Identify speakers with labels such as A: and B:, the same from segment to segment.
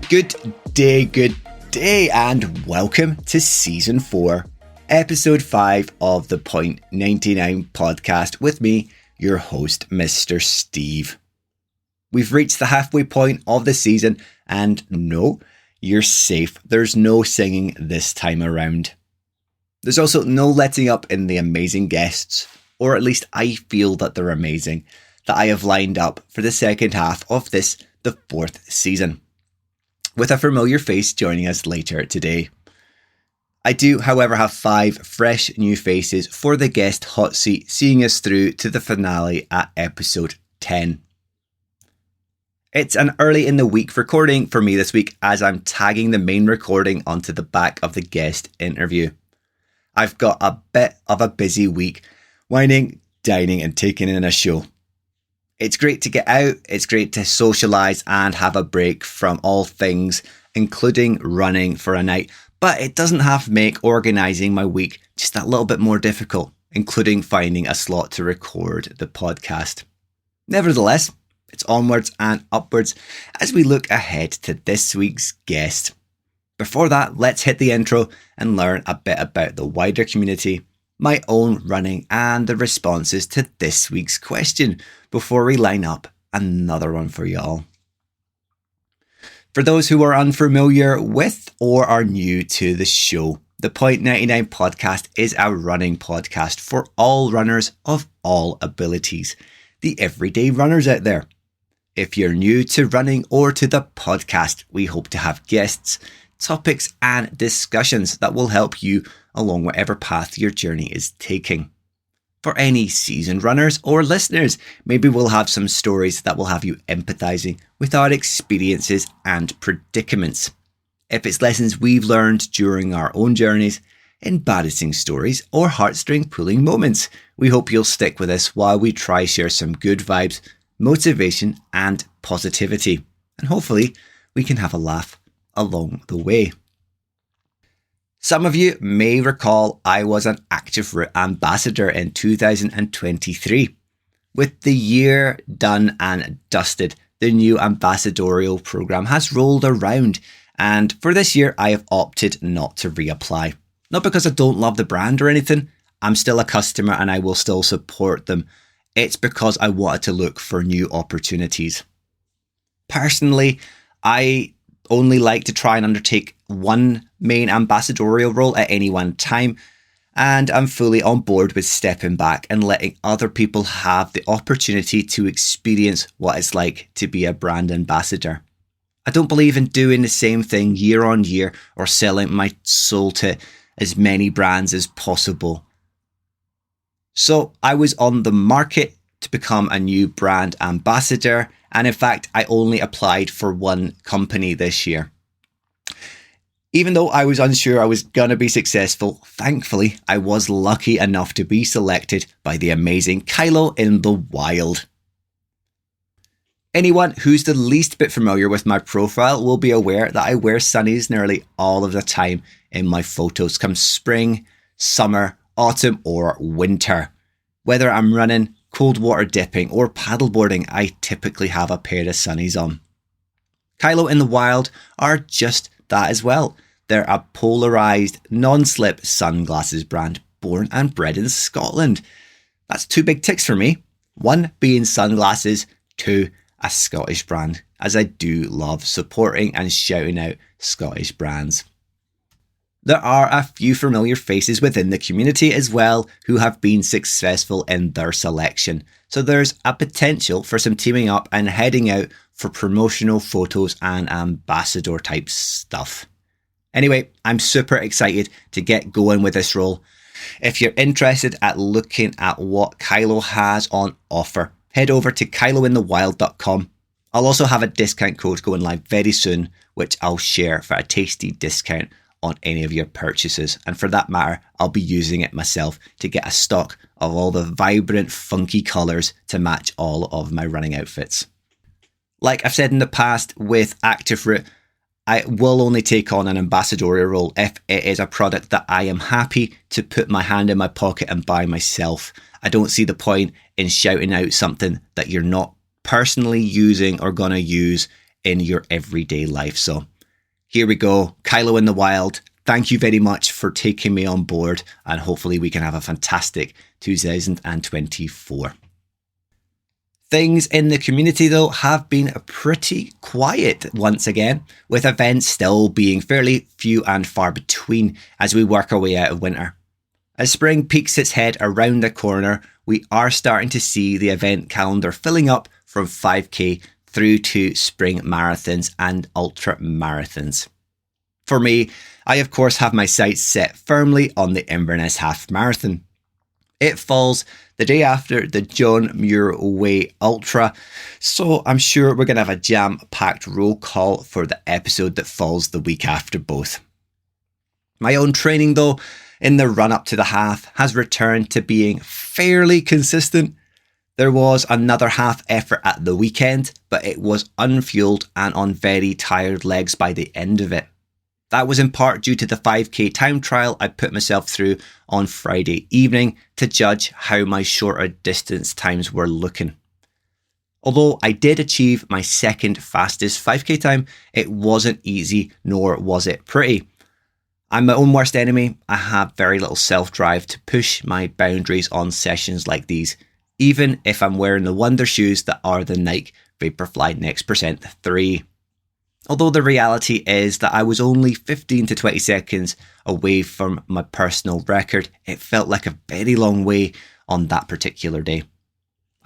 A: Good day, and welcome to Season 4, Episode 5 of the Point 99 podcast with me, your host, Mr. Steve. We've reached the halfway point of the season, and no, you're safe. There's no singing this time around. There's also no letting up in the amazing guests, or at least I feel that they're amazing, that I have lined up for the second half of this, the fourth season, with a familiar face joining us later today. I do, however, have 5 fresh new faces for the guest hot seat, seeing us through to the finale at episode 10. It's an early in the week recording for me this week, as I'm tagging the main recording onto the back of the guest interview. I've got a bit of a busy week, wining, dining and taking in a show. It's great to get out, it's great to socialise and have a break from all things, including running for a night, but it doesn't have to make organising my week just that little bit more difficult, including finding a slot to record the podcast. Nevertheless, it's onwards and upwards as we look ahead to this week's guest. Before that, let's hit the intro and learn a bit about the wider community, my own running and the responses to this week's question before we line up another one for y'all. For those who are unfamiliar with or are new to the show, the Point 99 podcast is a running podcast for all runners of all abilities, the everyday runners out there. If you're new to running or to the podcast, we hope to have guests, topics and discussions that will help you along whatever path your journey is taking. For any seasoned runners or listeners, maybe we'll have some stories that will have you empathising with our experiences and predicaments. If it's lessons we've learned during our own journeys, embarrassing stories or heartstring pulling moments, we hope you'll stick with us while we try share some good vibes, motivation and positivity. And hopefully we can have a laugh along the way. Some of you may recall I was an Active Route ambassador in 2023. With the year done and dusted, the new ambassadorial program has rolled around, and for this year I have opted not to reapply. Not because I don't love the brand or anything, I'm still a customer and I will still support them. It's because I wanted to look for new opportunities. Personally, I only like to try and undertake one main ambassadorial role at any one time, and I'm fully on board with stepping back and letting other people have the opportunity to experience what it's like to be a brand ambassador. I don't believe in doing the same thing year on year or selling my soul to as many brands as possible. So I was on the market to become a new brand ambassador, and in fact, I only applied for one company this year. Even though I was unsure I was going to be successful, thankfully, I was lucky enough to be selected by the amazing Kylo in the Wild. Anyone who's the least bit familiar with my profile will be aware that I wear sunnies nearly all of the time in my photos, come spring, summer, autumn or winter. Whether I'm running, cold water dipping or paddleboarding, I typically have a pair of sunnies on. Kylo in the Wild are just that as well. They're a polarised, non-slip sunglasses brand born and bred in Scotland. That's 2 big ticks for me. 1 being sunglasses, 2 a Scottish brand, as I do love supporting and shouting out Scottish brands. There are a few familiar faces within the community as well who have been successful in their selection. So there's a potential for some teaming up and heading out for promotional photos and ambassador type stuff. Anyway, I'm super excited to get going with this role. If you're interested at looking at what Kylo has on offer, head over to kylointhewild.com. I'll also have a discount code going live very soon, which I'll share for a tasty discount on any of your purchases. And for that matter, I'll be using it myself to get a stock of all the vibrant, funky colours to match all of my running outfits. Like I've said in the past with Active Route, I will only take on an ambassadorial role if it is a product that I am happy to put my hand in my pocket and buy myself. I don't see the point in shouting out something that you're not personally using or going to use in your everyday life. So here we go. Kylo in the wild. Thank you very much for taking me on board, and hopefully we can have a fantastic 2024. Things in the community, though, have been pretty quiet once again, with events still being fairly few and far between as we work our way out of winter. As spring peeks its head around the corner, we are starting to see the event calendar filling up from 5k through to spring marathons and ultra marathons. For me, I of course have my sights set firmly on the Inverness Half Marathon. It falls the day after the John Muir Way Ultra, so I'm sure we're going to have a jam-packed roll call for the episode that falls the week after both. My own training, though, in the run-up to the half has returned to being fairly consistent. There was another half effort at the weekend, but it was unfueled and on very tired legs by the end of it. That was in part due to the 5k time trial I put myself through on Friday evening to judge how my shorter distance times were looking. Although I did achieve my second fastest 5k time, it wasn't easy, nor was it pretty. I'm my own worst enemy. I have very little self-drive to push my boundaries on sessions like these, even if I'm wearing the wonder shoes that are the Nike Vaporfly Next Percent 3. Although the reality is that I was only 15 to 20 seconds away from my personal record, it felt like a very long way on that particular day.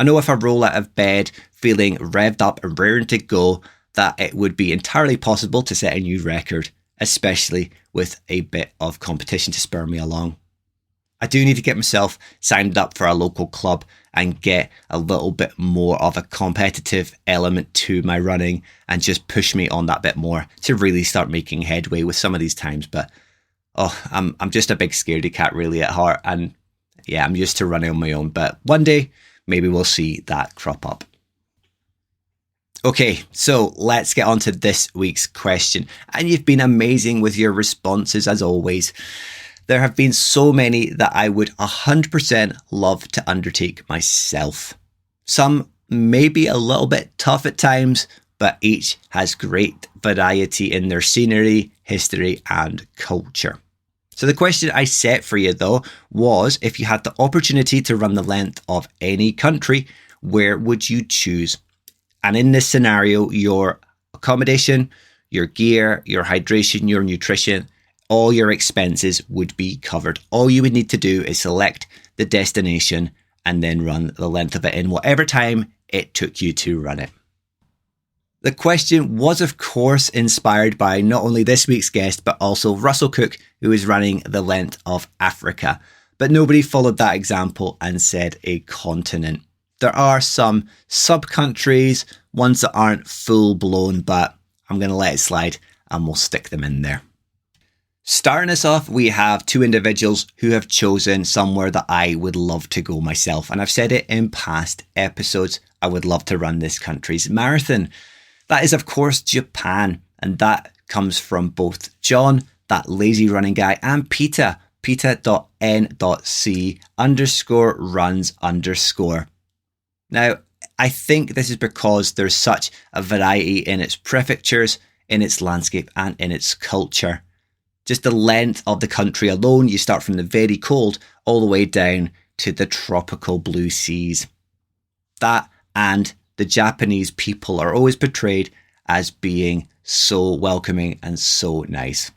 A: I know if I roll out of bed feeling revved up and raring to go, that it would be entirely possible to set a new record, especially with a bit of competition to spur me along. I do need to get myself signed up for a local club and get a little bit more of a competitive element to my running and just push me on that bit more to really start making headway with some of these times. But I'm just a big scaredy cat really at heart, and yeah, I'm used to running on my own, but one day maybe we'll see that crop up. Okay, so let's get on to this week's question, and you've been amazing with your responses as always. There have been so many that I would 100% love to undertake myself. Some may be a little bit tough at times, but each has great variety in their scenery, history, and culture. So the question I set for you though was, if you had the opportunity to run the length of any country, where would you choose? And in this scenario, your accommodation, your gear, your hydration, your nutrition, all your expenses would be covered. All you would need to do is select the destination and then run the length of it in whatever time it took you to run it. The question was, of course, inspired by not only this week's guest, but also Russell Cook, who is running the length of Africa. But nobody followed that example and said a continent. There are some sub-countries, ones that aren't full-blown, but I'm going to let it slide and we'll stick them in there. Starting us off, we have two individuals who have chosen somewhere that I would love to go myself. And I've said it in past episodes, I would love to run this country's marathon. That is, of course, Japan. And that comes from both John, that lazy running guy, and Peter, peter.n.c_runs_. Now, I think this is because there's such a variety in its prefectures, in its landscape, and in its culture. Just the length of the country alone, you start from the very cold all the way down to the tropical blue seas. That and the Japanese people are always portrayed as being so welcoming and so nice.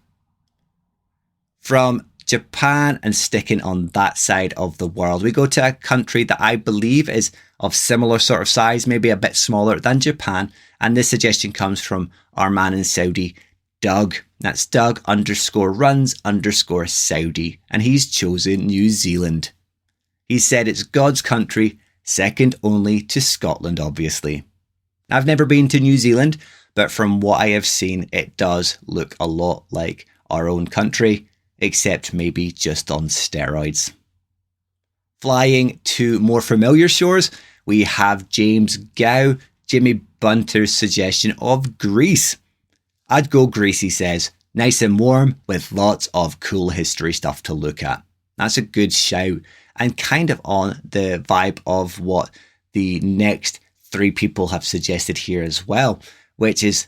A: From Japan and sticking on that side of the world, we go to a country that I believe is of similar sort of size, maybe a bit smaller than Japan. And this suggestion comes from our man in Saudi, Doug. That's Doug_runs_Saudi. And he's chosen New Zealand. He said it's God's country, second only to Scotland, obviously. I've never been to New Zealand, but from what I have seen, it does look a lot like our own country, except maybe just on steroids. Flying to more familiar shores, we have James Gow, Jimmy Bunter's suggestion of Greece. I'd go Greece, he says. Nice and warm with lots of cool history stuff to look at. That's a good shout, and kind of on the vibe of what the next three people have suggested here as well, which is,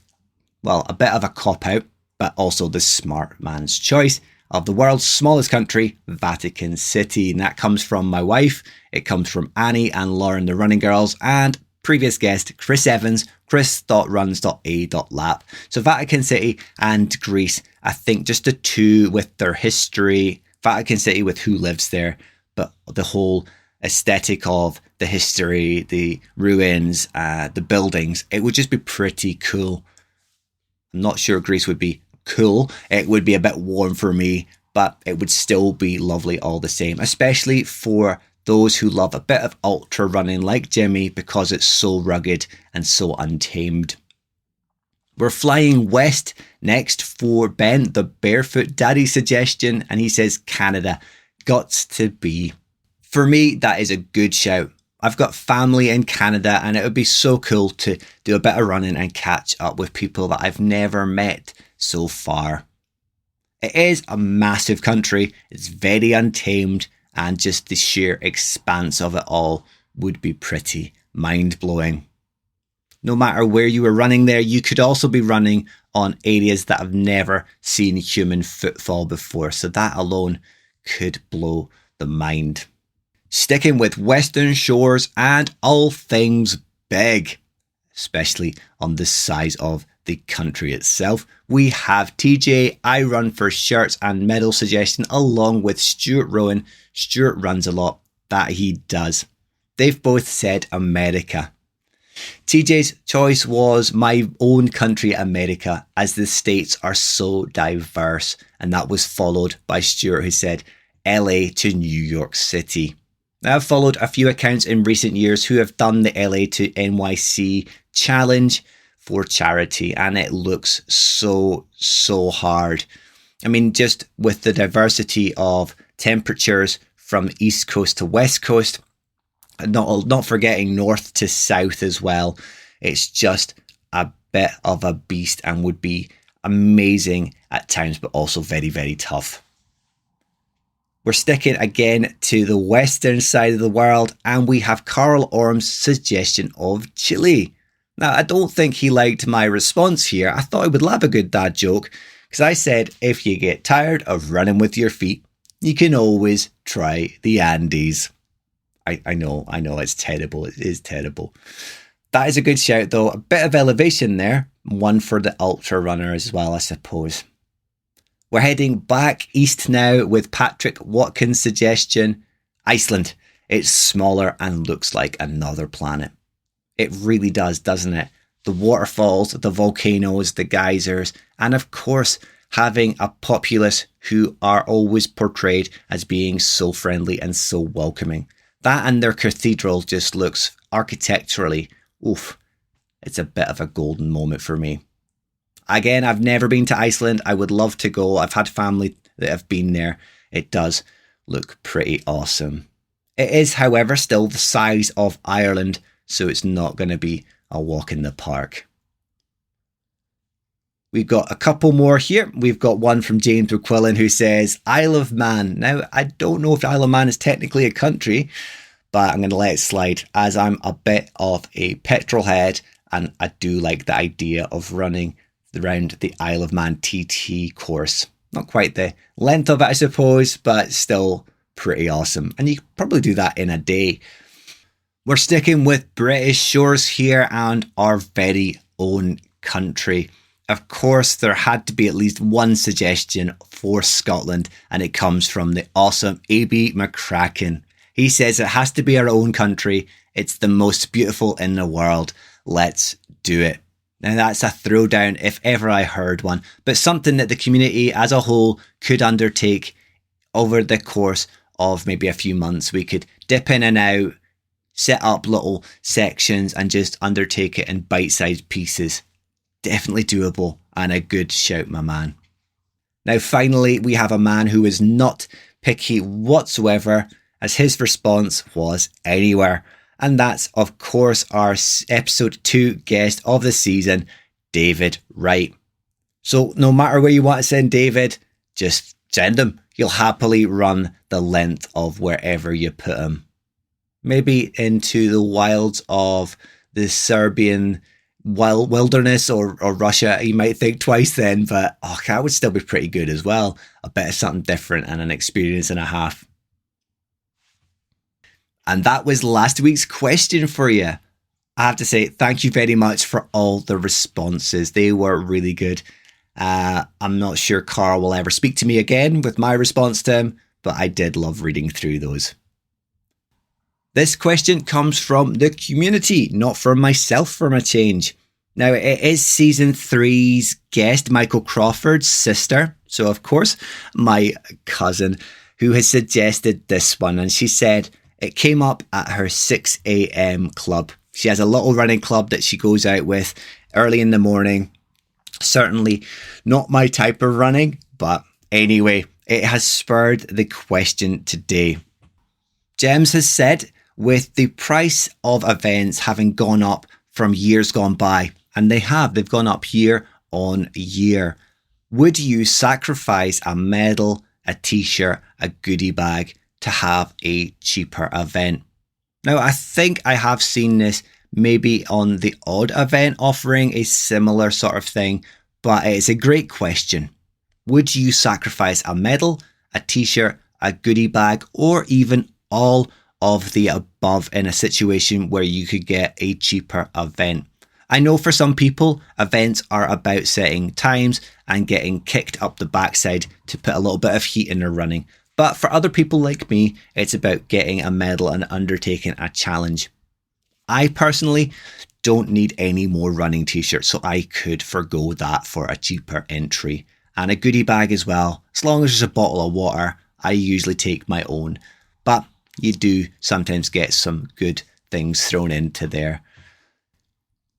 A: well, a bit of a cop-out. but also the smart man's choice of the world's smallest country, Vatican City. And that comes from my wife. It comes from Annie and Lauren, the running girls, and previous guest, Chris Evans, chris.runs.a.lap. So Vatican City and Greece, I think just the two with their history, Vatican City with who lives there, but the whole aesthetic of the history, the ruins, the buildings, it would just be pretty cool. I'm not sure Greece would be cool. It would be a bit warm for me, but it would still be lovely all the same, especially for those who love a bit of ultra running like Jimmy, because it's so rugged and so untamed. We're flying west next for Ben, the barefoot daddy suggestion, and he says Canada. Gots to be. For me, that is a good shout. I've got family in Canada, and it would be so cool to do a bit of running and catch up with people that I've never met so far. It is a massive country. It's very untamed, and just the sheer expanse of it all would be pretty mind-blowing. No matter where you were running there, you could also be running on areas that have never seen human footfall before, so that alone could blow the mind. Sticking with Western Shores and all things big, especially on the size of the country itself, we have TJ I Run for shirts and medal suggestion, along with Stuart Rowan. Stuart runs a lot, that he does. They've both said America. TJ's choice was my own country, America, as the states are so diverse, and that was followed by Stuart, who said LA to New York City. Now, I've followed a few accounts in recent years who have done the LA to NYC challenge for charity, and it looks so hard. I mean, just with the diversity of temperatures from East Coast to West Coast, not forgetting north to south as well, it's just a bit of a beast and would be amazing at times, but also very, very tough. We're sticking again to the western side of the world, and we have Carl Orm's suggestion of Chile. Now, I don't think he liked my response here. I thought I would love a good dad joke, because I said if you get tired of running with your feet, you can always try the Andes. I know, it's terrible. It is terrible. That is a good shout, though. A bit of elevation there. One for the ultra runner as well, I suppose. We're heading back east now with Patrick Watkins' suggestion, Iceland. It's smaller and looks like another planet. It really does, doesn't it? The waterfalls, the volcanoes, the geysers, and of course, having a populace who are always portrayed as being so friendly and so welcoming. That and their cathedral just looks architecturally, it's a bit of a golden moment for me. Again, I've never been to Iceland. I would love to go. I've had family that have been there. It does look pretty awesome. It is, however, still the size of Ireland, so it's not going to be a walk in the park. We've got a couple more here. We've got one from James McQuillan who says, Isle of Man. Now, I don't know if Isle of Man is technically a country, but I'm going to let it slide as I'm a bit of a petrol head and I do like the idea of running around the Isle of Man TT course. Not quite the length of it, I suppose, but still pretty awesome. And you could probably do that in a day. We're sticking with British shores here and our very own country. Of course, there had to be at least one suggestion for Scotland, and it comes from the awesome AB McCracken. He says it has to be our own country. It's the most beautiful in the world. Let's do it. Now that's a throwdown if ever I heard one, but something that the community as a whole could undertake over the course of maybe a few months. We could dip in and out, set up little sections and just undertake it in bite-sized pieces. Definitely doable and a good shout, my man. Now finally, we have a man who is not picky whatsoever, as his response was anywhere. And that's, of course, our episode 2 guest of the season, David Wright. So no matter where you want to send David, just send him. He'll happily run the length of wherever you put him. Maybe into the wilds of the Serbian wilderness or Russia, you might think twice then, but that would still be pretty good as well. A bit of something different and an experience and a half. And that was last week's question for you. I have to say, thank you very much for all the responses. They were really good. I'm not sure Carl will ever speak to me again with my response to him, but I did love reading through those. This question comes from the community, not from myself for a change. Now, it is season 3's guest, Michael Crawford's sister. So, of course, my cousin, who has suggested this one. And she said it came up at her 6 a.m. club. She has a little running club that she goes out with early in the morning. Certainly not my type of running, but anyway, it has spurred the question today. James has said, with the price of events having gone up from years gone by, and they've gone up year on year, would you sacrifice a medal, a t-shirt, a goodie bag to have a cheaper event? Now, I think I have seen this maybe on the odd event offering a similar sort of thing, but it's a great question. Would you sacrifice a medal, a t-shirt, a goodie bag, or even all of the above in a situation where you could get a cheaper event? I know for some people, events are about setting times and getting kicked up the backside to put a little bit of heat in their running. But for other people like me, it's about getting a medal and undertaking a challenge. I personally don't need any more running t-shirts, so I could forgo that for a cheaper entry. And a goodie bag as well. As long as there's a bottle of water, I usually take my own. But you do sometimes get some good things thrown into there.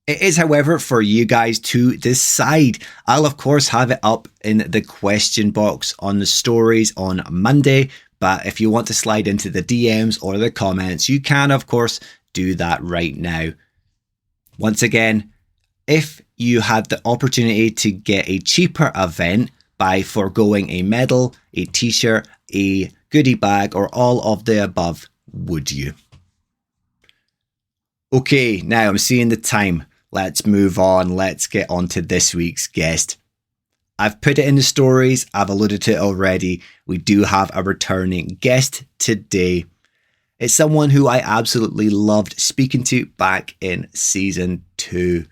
A: It is, however, for you guys to decide. I'll, of course, have it up in the question box on the stories on Monday. But if you want to slide into the DMs or the comments, you can, of course, do that right now. Once again, if you had the opportunity to get a cheaper event by foregoing a medal, a t-shirt, a goodie bag, or all of the above, would you? Okay, now I'm seeing the time. Let's move on. Let's get on to this week's guest. I've put it in the stories. I've alluded to it already. We do have a returning guest today. It's someone who I absolutely loved speaking to back in season 2.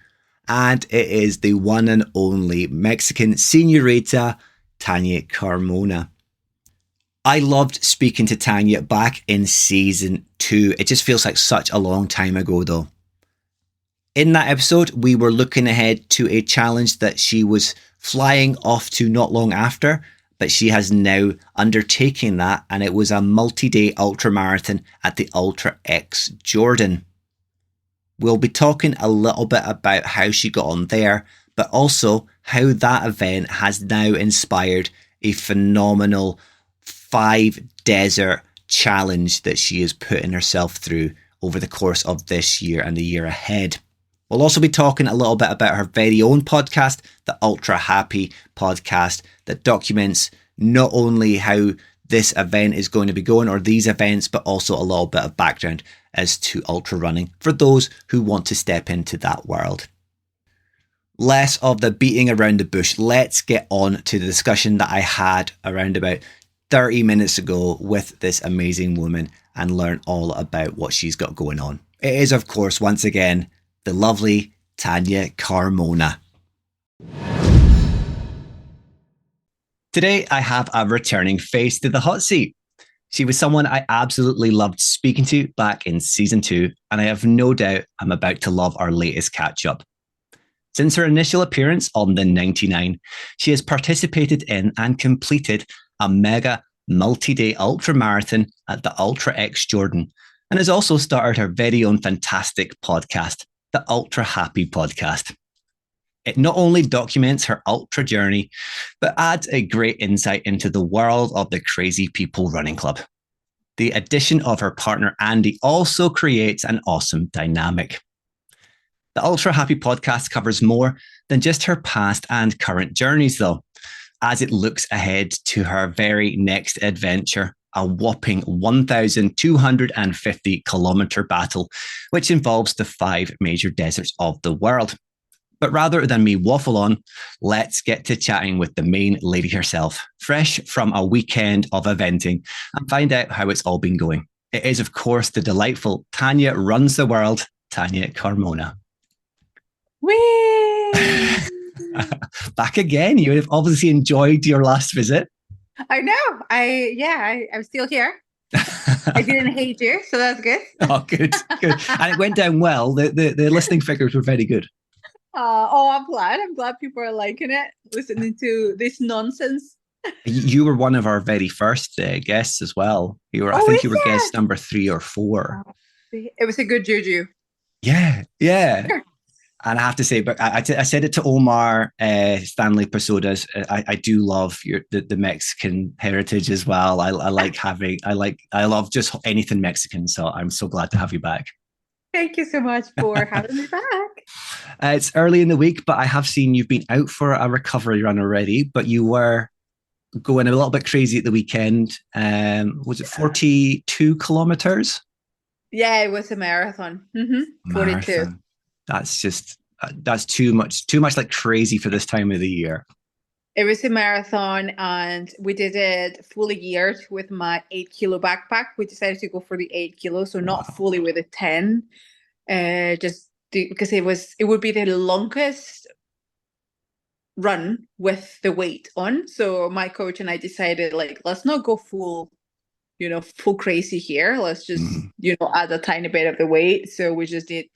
A: And it is the one and only Mexican señorita, Tania Carmona. I loved speaking to Tania back in season 2. It just feels like such a long time ago though. In that episode, we were looking ahead to a challenge that she was flying off to not long after, but she has now undertaken that, and it was a multi-day ultramarathon at the Ultra X Jordan. We'll be talking a little bit about how she got on there, but also how that event has now inspired a phenomenal 5-desert challenge that she is putting herself through over the course of this year and the year ahead. We'll also be talking a little bit about her very own podcast, the Ultra Happy podcast, that documents not only how this event is going to be going or these events, but also a little bit of background as to ultra running for those who want to step into that world. Less of the beating around the bush. Let's get on to the discussion that I had around about 30 minutes ago with this amazing woman and learn all about what she's got going on. It is, of course, once again, the lovely Tania Carmona. Today, I have a returning face to the hot seat. She was someone I absolutely loved speaking to back in season 2, and I have no doubt I'm about to love our latest catch-up. Since her initial appearance on the 99, she has participated in and completed a mega multi-day ultramarathon at the Ultra X Jordan, and has also started her very own fantastic podcast, the Ultra Happy podcast. It not only documents her ultra journey, but adds a great insight into the world of the Crazy People Running Club. The addition of her partner Andy also creates an awesome dynamic. The Ultra Happy podcast covers more than just her past and current journeys though, as it looks ahead to her very next adventure, a whopping 1,250 kilometer battle, which involves the 5 major deserts of the world. But rather than me waffle on, let's get to chatting with the main lady herself, fresh from a weekend of eventing, and find out how it's all been going. It is, of course, the delightful Tania runs the world, Tania Carmona.
B: Whee!
A: Back again. You have obviously enjoyed your last visit.
B: I know. I'm still here. I didn't hate you, so that's good.
A: Oh, good, good. And it went down well. The listening figures were very good.
B: I'm glad. I'm glad people are liking it, listening to this nonsense.
A: You were one of our very first guests as well. I
B: Oh,
A: think
B: is
A: you were guest
B: it?
A: number 3 or 4.
B: Oh, it was a good juju.
A: Yeah, yeah. And I have to say, but I said it to Omar Stanley Pasodas. I do love the Mexican heritage as well. I love just anything Mexican. So I'm so glad to have you back.
B: Thank you so much for having me back.
A: It's early in the week, but I have seen you've been out for a recovery run already. But you were going a little bit crazy at the weekend. Was it 42 kilometers?
B: Yeah, it was a marathon. 42.
A: Marathon. That's just that's too much like crazy for this time of the year.
B: It was a marathon, and we did it fully geared with my 8 kilo backpack. We decided to go for the 8 kilos, so not
A: Wow.
B: fully with a 10. Because it would be the longest run with the weight on. So my coach and I decided, like, let's not go full crazy here. Let's just
A: Mm.
B: add a tiny bit of the weight. So we just did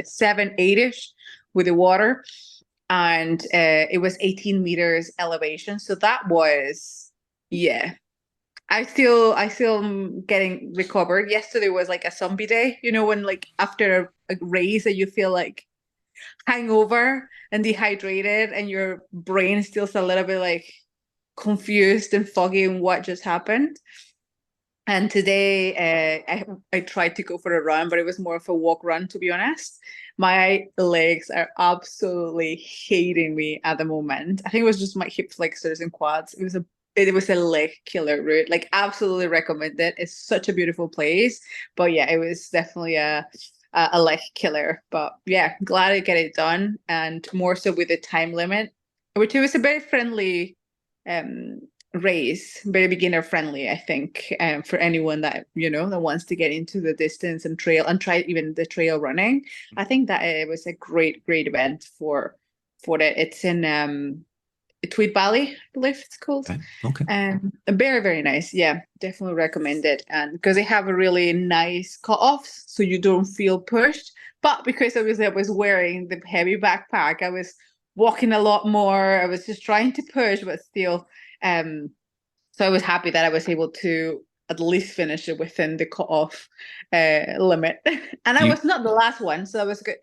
B: 7, 8ish with the water, and it was 18 meters elevation. So that was, yeah. I still am getting recovered. Yesterday was like a zombie day, when like after a race that you feel like hangover and dehydrated, and your brain is still a little bit like confused and foggy in what just happened. And today, I tried to go for a run, but it was more of a walk run, to be honest. My legs are absolutely hating me at the moment. I think it was just my hip flexors and quads. It was a leg killer route. Like, absolutely recommend it. It's such a beautiful place. But yeah, it was definitely a leg killer. But yeah, glad I get it done, and more so with the time limit, which it was a very friendly um race, very beginner friendly, I think, for anyone that wants to get into the distance and trail and try even the trail running. I think that it was a great event for that. It's in Tweed Valley, I believe it's called.
A: Okay. Okay.
B: Very nice. Yeah, definitely recommend it. And because they have a really nice cut-offs, so you don't feel pushed. But because obviously I was wearing the heavy backpack, I was walking a lot more. I was just trying to push, but still. So I was happy that I was able to at least finish it within the cut-off limit. And I
A: You
B: was not the last one, so that was good.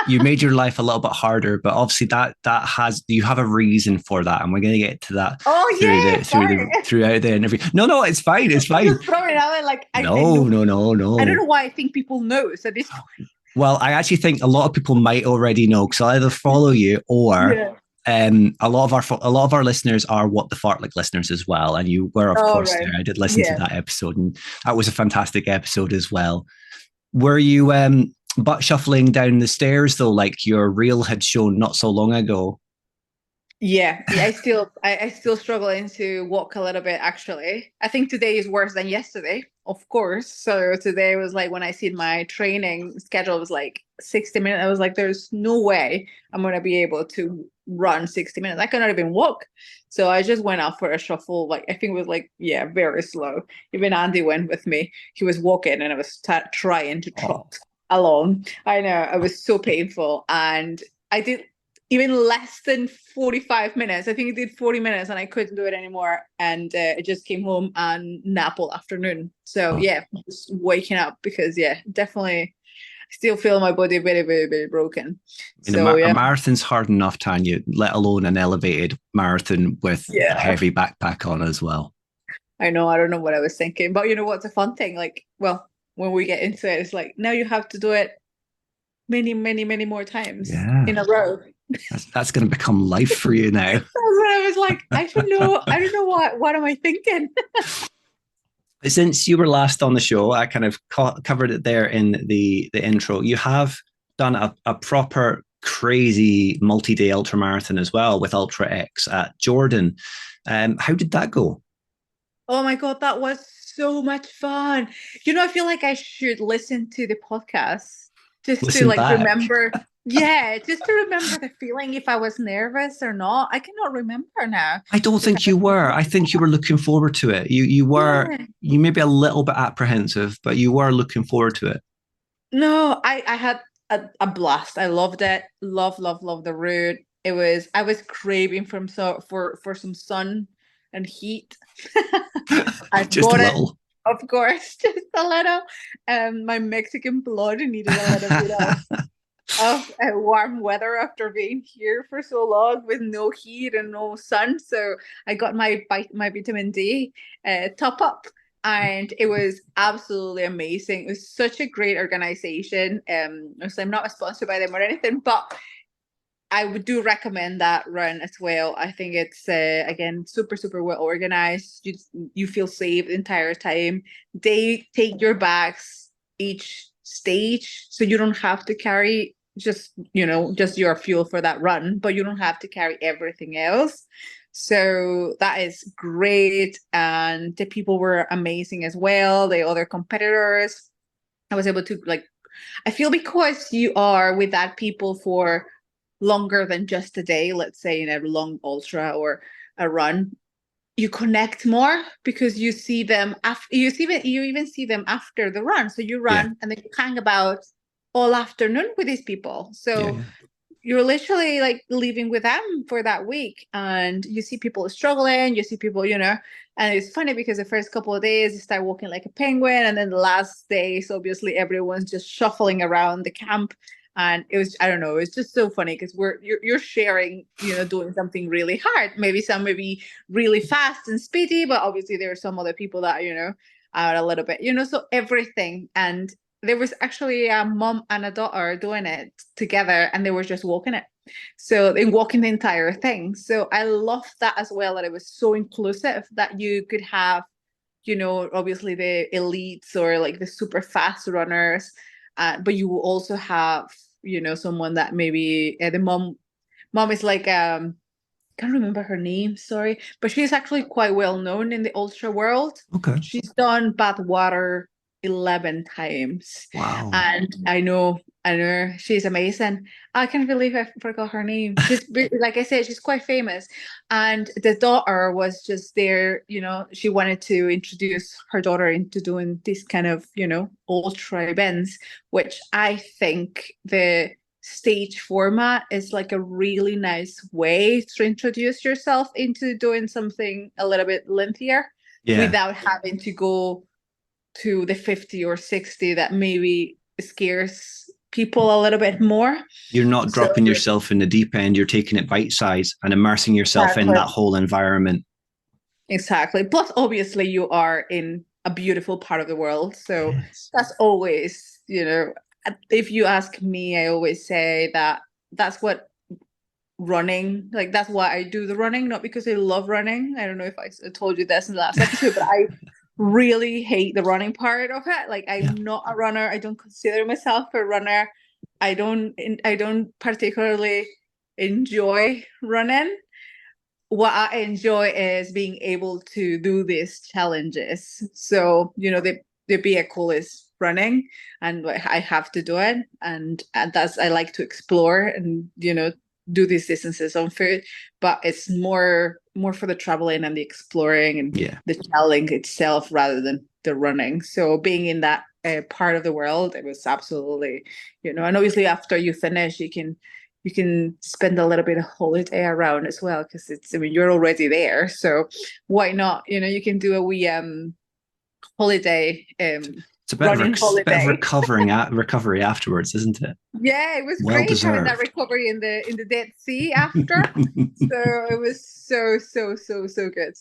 A: you made your life a little bit harder, but obviously that has you have a reason for that, and we're going to get to that
B: Oh yeah, sorry.
A: throughout the interview. No, it's fine, it's
B: I'm
A: fine.
B: just throwing it out there, like I
A: No,
B: know.
A: no, no,
B: I don't
A: no.
B: know why I think people know. So this
A: Well, I actually think a lot of people might already know because I either follow you or
B: yeah.
A: a lot of our listeners are what the fartlek listeners as well, and you were of
B: All
A: course
B: right.
A: there. I did listen to
B: Yeah.
A: that episode, and that was a fantastic episode as well. Were you butt shuffling down the stairs though, like your reel had shown not so long ago?
B: Yeah. I still struggling to walk a little bit actually. I think today is worse than yesterday, of course. So today was like when I see my training schedule was like 60 minutes. I was like, there's no way I'm gonna be able to run 60 minutes. I cannot even walk. So I just went out for a shuffle. Like I think it was like, yeah, very slow. Even Andy went with me. He was walking and I was trying to
A: Oh,
B: trot along. I know it was so painful. And I did even less than 45 minutes. I think it did 40 minutes and I couldn't do it anymore. And I just came home and nap all afternoon. So
A: oh.
B: yeah, just waking up because yeah, definitely still feel my body very broken.
A: I mean,
B: So
A: a
B: yeah,
A: marathon's hard enough, Tanya, let alone an elevated marathon with a
B: yeah,
A: heavy backpack on as well.
B: I know. I don't know what I was thinking, but you know what's a fun thing? Like, well, when we get into it, it's like now you have to do it many more times
A: Yeah,
B: in a row.
A: that's going to become life for you now.
B: That's what I was like. I don't know what am I thinking?
A: Since you were last on the show, I kind of covered it there in the intro. You have done a proper crazy multi-day ultra marathon as well with Ultra X at Jordan. How did that go?
B: Oh my God, that was so much fun. I feel like I should listen to the podcast just to
A: Listen
B: like
A: back.
B: remember. Yeah, just to remember the feeling if I was nervous or not. I cannot remember now
A: I don't
B: if I
A: think you
B: was
A: were. I
B: nervous.
A: think you were looking forward to it. You were,
B: Yeah.
A: you may be a little bit apprehensive, but you were looking forward to it.
B: No, I had a blast. I loved it. Love the route. I was craving for some sun and heat. I
A: Just a
B: got it,
A: little.
B: of course, just a little. My Mexican blood needed a little bit of warm weather after being here for so long with no heat and no sun. So I got my vitamin D top up, and it was absolutely amazing. It was such a great organization. So I'm not sponsored by them or anything, but I would do recommend that run as well. I think it's again super well organized. You feel safe the entire time. They take your bags each stage, so you don't have to carry just your fuel for that run, but you don't have to carry everything else. So that is great, and the people were amazing as well. The other competitors, I was able to like. I feel because you are with that people for longer than just a day, let's say in a long ultra or a run, you connect more because you see them after you even see them after the run. So you
A: Yeah.
B: run and then you hang about all afternoon with these people.
A: Yeah.
B: So
A: Yeah.
B: you're literally like living with them for that week, and you see people struggling, you see people, and it's funny because the first couple of days you start walking like a penguin, and then the last days obviously everyone's just shuffling around the camp. And it was, I don't know, it's just so funny because you're sharing, doing something really hard. Maybe some may be really fast and speedy, but obviously there are some other people that, are a little bit, so everything. And there was actually a mom and a daughter doing it together, and they were just walking it. So they walking the entire thing. So I love that as well, that it was so inclusive that you could have, obviously the elites or like the super fast runners, but you will also have, someone that maybe the mom is like can't remember her name, sorry, but she's actually quite well known in the ultra world.
A: Okay.
B: She's done Bathwater 11 times.
A: Wow.
B: And I know she's amazing. I can't believe I forgot her name. Like I said, she's quite famous. And the daughter was just there, she wanted to introduce her daughter into doing this kind of, ultra events, which I think the stage format is like a really nice way to introduce yourself into doing something a little bit lengthier
A: Yeah.
B: without having to go to the 50 or 60 that maybe scares people a little bit more.
A: You're not
B: So
A: dropping yourself in the deep end. You're taking it bite size and immersing yourself in
B: exactly,
A: that whole environment.
B: exactly. Plus, obviously, you are in a beautiful part of the world. So
A: Yes.
B: that's always, if you ask me, I always say that that's what running, like that's why I do the running, not because I love running. I don't know if I told you this in the last episode, but I really hate the running part of it. Like
A: Yeah.
B: I'm not a runner. I don't consider myself a runner. I don't particularly enjoy running. What I enjoy is being able to do these challenges. So, the vehicle is running and I have to do it. And that's, I like to explore and, do these distances on foot, but it's more for the traveling and the exploring and
A: Yeah.
B: the challenge itself rather than the running. So being in that part of the world, it was absolutely, and obviously after you finish, you can spend a little bit of holiday around as well because I mean you're already there, so why not, you can do a wee holiday
A: It's a bit of
B: running holiday.
A: recovery afterwards, isn't it?
B: Yeah, it was
A: Well
B: great having that
A: deserved.
B: recovery in the Dead Sea after. So it was so good.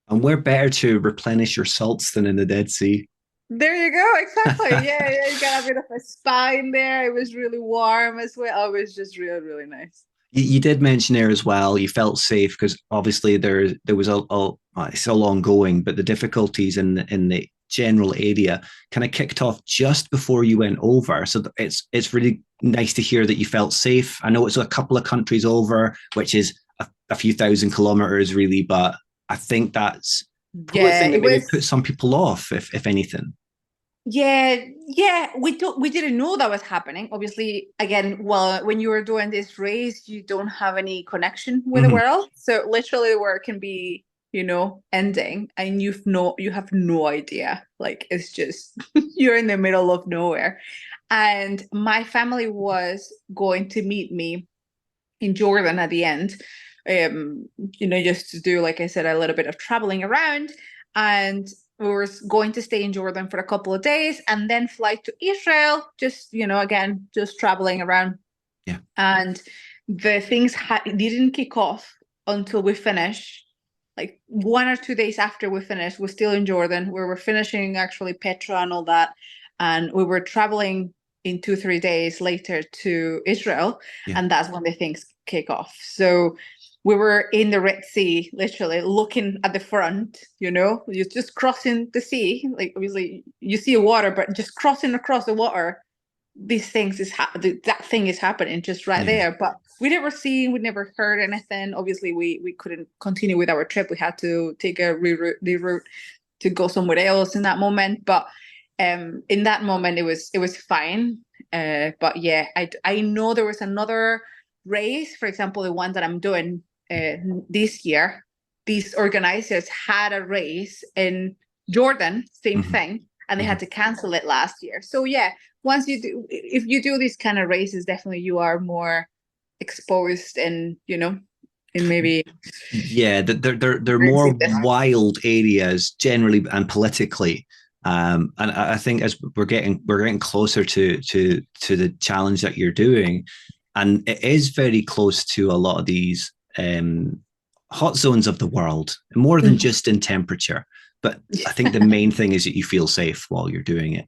A: And where better to replenish your salts than in the Dead Sea?
B: There you go, exactly. Yeah, you got a bit of a spa in there. It was really warm as well. Oh, it was just really nice.
A: You did mention there as well. You felt safe because obviously there was it's still ongoing, but the difficulties in the general area kind of kicked off just before you went over. So it's really nice to hear that you felt safe. I know it's a couple of countries over, which is a few thousand kilometers really, but I think that's probably the
B: Yeah,
A: thing that
B: it
A: maybe
B: was.
A: put some people off, if anything.
B: Yeah, yeah, we didn't know that was happening. Obviously, again, well, when you were doing this race, you don't have any connection with the
A: Mhm.
B: world. So literally where it can be, ending and you have no idea. Like it's just you're in the middle of nowhere. And my family was going to meet me in Jordan at the end. Just to do, like I said, a little bit of traveling around. And we were going to stay in Jordan for a couple of days and then fly to Israel, just, again, just traveling around.
A: Yeah.
B: And the things didn't kick off until we finished. Like 1 or 2 days after we finished, we're still in Jordan, where we're finishing actually Petra and all that. And we were traveling in 2, 3 days later to Israel.
A: Yeah.
B: And that's when the things kick off. So we were in the Red Sea, literally looking at the front, you're just crossing the sea. Like obviously you see water, but just crossing across the water, these things that thing is happening just right
A: Yeah.
B: there. But we never heard anything. Obviously we couldn't continue with our trip. We had to take a reroute to go somewhere else in that moment. But in that moment it was fine. But yeah, I know there was another race, for example, the one that I'm doing this year. These organizers had a race in Jordan, same
A: Mhm.
B: thing, and they
A: Mhm.
B: had to cancel it last year. So yeah, once you do, if you do these kind of races, definitely you are more exposed and in maybe
A: Yeah, they're more
B: crazy.
A: wild areas generally and politically. And I think as we're getting closer to the challenge that you're doing, and it is very close to a lot of these hot zones of the world, more than just in temperature. But I think the main thing is that you feel safe while you're doing it.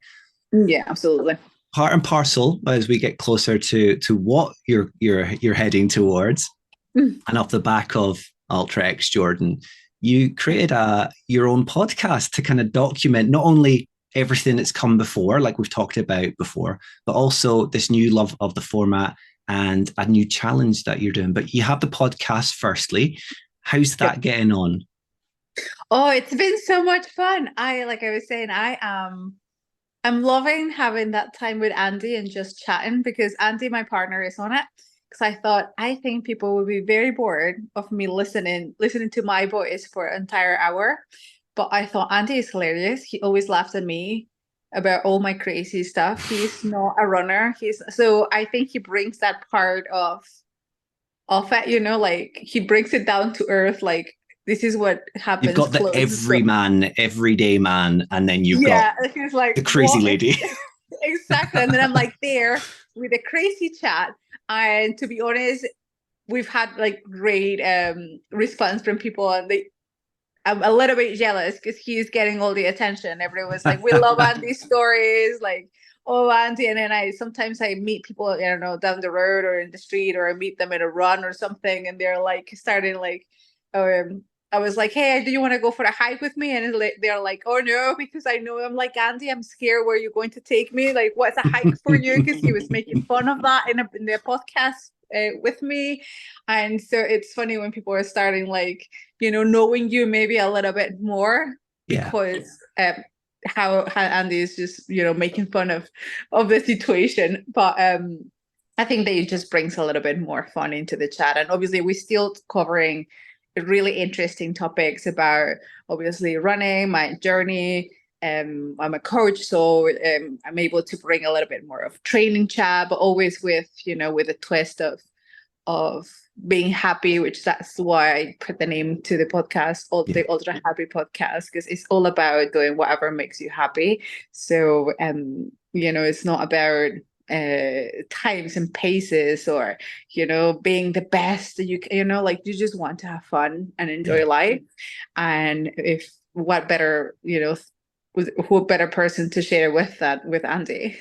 B: Yeah, absolutely.
A: Part and parcel as we get closer to what you're heading towards, and off the back of Ultra X Jordan, you created your own podcast to kind of document not only everything that's come before, like we've talked about before, but also this new love of the format and a new challenge that you're doing. But you have the podcast firstly. How's
B: Yep.
A: that getting on?
B: Oh, it's been so much fun. Like I was saying, I'm loving having that time with Andy and just chatting, because Andy, my partner, is on it. Because I think people would be very bored of me listening to my voice for an entire hour. But I thought Andy is hilarious. He always laughs at me about all my crazy stuff. He's not a runner. So I think he brings that part of it, like he brings it down to earth. Like this is what
A: You've
B: happens
A: got the
B: close. So
A: everyman, everyday man, and then you've got
B: yeah, he's like,
A: the crazy
B: what is
A: lady.
B: exactly? And then I'm like there with a crazy chat. And to be honest, we've had like great response from people, and I'm a little bit jealous because he's getting all the attention. Everyone's like, we love Andy's stories, like, oh Andy. And then I meet people, I don't know, down the road or in the street, or I meet them in a run or something, and they're like starting like I was like, hey, do you want to go for a hike with me? And they're like, oh no, because I know I'm like, Andy, I'm scared, where you're going to take me. Like, what's a hike for you? Because he was making fun of that in the podcast with me. And so it's funny when people are starting like, knowing you maybe a little bit more,
A: Yeah.
B: because how Andy is just, making fun of the situation. But I think that it just brings a little bit more fun into the chat. And obviously we're still covering really interesting topics about obviously running, my journey. I'm a coach, so I'm able to bring a little bit more of training chat, but always with a twist of being happy, which that's why I put the name to the podcast, the Ultra Happy Podcast, because it's all about doing whatever makes you happy. So it's not about times and paces, or being the best. Like you just want to have fun and enjoy life. And if what better who better person to share with that with Andy.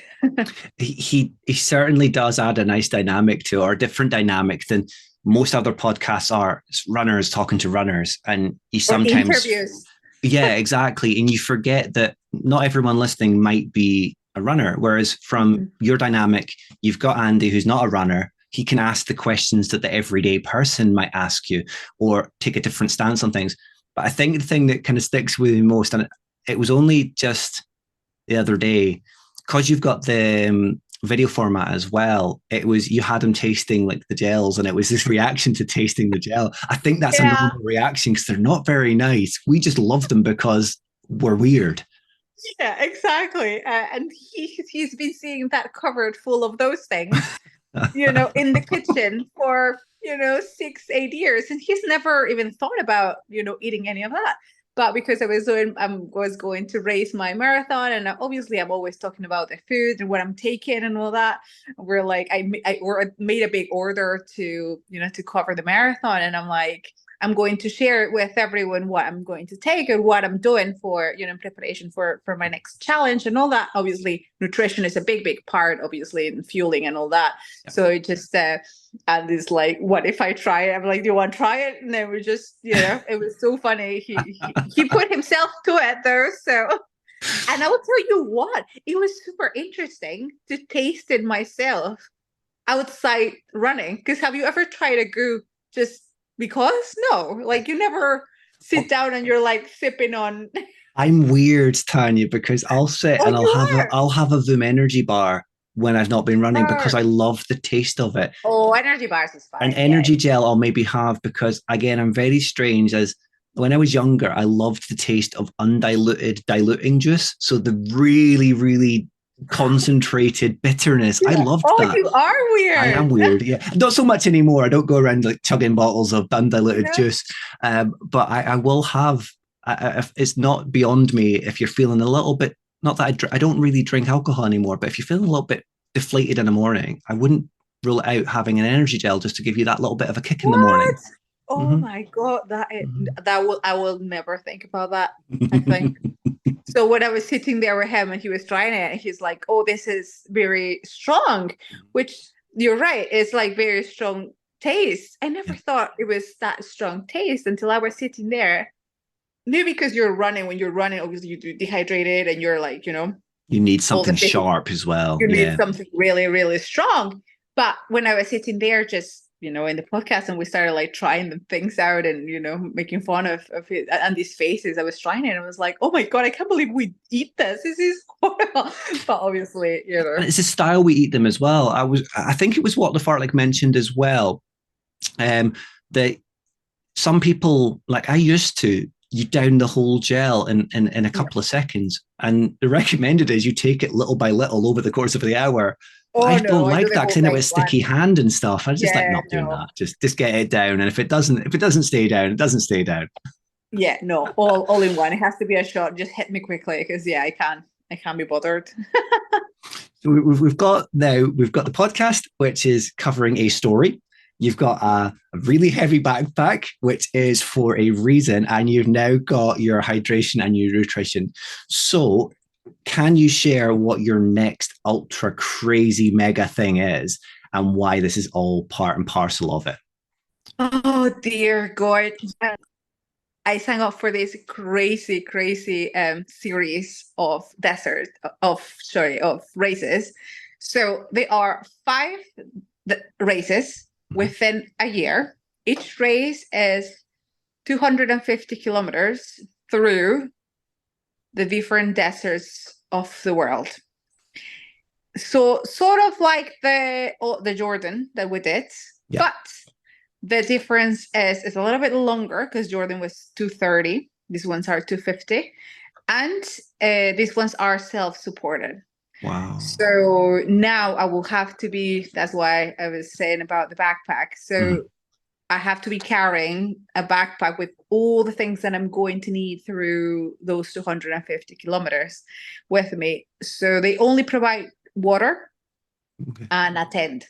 A: He certainly does add a nice dynamic to, or a different dynamic than most other podcasts are. It's runners talking to runners, and you
B: Or
A: sometimes
B: interviews.
A: yeah, exactly. And you forget that not everyone listening might be a runner. Whereas from your dynamic, you've got Andy, who's not a runner. He can ask the questions that the everyday person might ask you or take a different stance on things. But I think the thing that kind of sticks with me most, and it was only just the other day, because you've got the video format as well, it was you had him tasting like the gels, and it was this reaction to tasting the gel. I think that's a
B: Yeah.
A: normal reaction because they're not very nice. We just love them because we're weird.
B: Yeah, exactly. And he's been seeing that cupboard full of those things, in the kitchen for 6-8 years, and he's never even thought about eating any of that. But because I was going to race my marathon, and obviously I'm always talking about the food and what I'm taking and all that. We're like, I made a big order to cover the marathon, and I'm like, I'm going to share it with everyone what I'm going to take and what I'm doing for, in preparation for my next challenge and all that. Obviously, nutrition is a big part, obviously, in fueling and all that. Yeah. So it just, and it's like, what if I try it? I'm like, do you want to try it? And then we just, it was so funny. He put himself to it though. So, and I will tell you what, it was super interesting to taste it myself outside running. Because have you ever tried a goo just because? No, like you never sit down and you're like sipping on.
A: I'm weird, Tanya, because I'll sit and I'll have a Voom energy bar when I've not been running because I love the taste of it.
B: Oh, energy bars is fine.
A: An energy gel I'll maybe have because, again, I'm very strange. As when I was younger, I loved the taste of undiluted diluting juice. So the really, really concentrated bitterness. Yeah. I loved that.
B: Oh, you are weird.
A: I am weird. Yeah, not so much anymore. I don't go around like chugging bottles of undiluted juice. But I will have. It's not beyond me if you're feeling a little bit. Not that I don't really drink alcohol anymore, but if you're feeling a little bit deflated in the morning, I wouldn't rule out having an energy gel just to give you that little bit of a kick in the morning.
B: Oh my God, I will never think about that, I think. So when I was sitting there with him and he was trying it, and he's like, oh, this is very strong, which you're right, it's like very strong taste. I never thought it was that strong taste until I was sitting there. Maybe because when you're running, obviously you're dehydrated and you're like, you
A: need something sharp as well.
B: You need something really, really strong. But when I was sitting there just, in the podcast and we started like trying the things out and, making fun of it and these faces, I was trying it and I was like, oh my God, I can't believe we eat this. This is horrible. But obviously,
A: And it's a style we eat them as well. I think it was what the Fartlek mentioned as well. That some people, like I used to, you down the whole gel in a couple of seconds. And the recommended is you take it little by little over the course of the hour. Oh, I don't like that because then it was sticky hand and stuff. I just like not doing that. Just get it down. And if it doesn't stay down, it doesn't stay down.
B: Yeah, no, all in one. It has to be a shot. Just hit me quickly because I can't be bothered.
A: So we've got the podcast, which is covering a story. You've got a really heavy backpack, which is for a reason, and you've now got your hydration and your nutrition. So can you share what your next ultra crazy mega thing is and why this is all part and parcel of it?
B: Oh, dear God. I signed up for this crazy series of races. So there are 5 races within a year. Each race is 250 kilometers through the different deserts of the world. So sort of like the Jordan that we did, but the difference is a little bit longer because Jordan was 230. These ones are 250. And these ones are self-supported.
A: Wow.
B: So now I will have to be, that's why I was saying about the backpack. So I have to be carrying a backpack with all the things that I'm going to need through those 250 kilometers with me. So they only provide water and a tent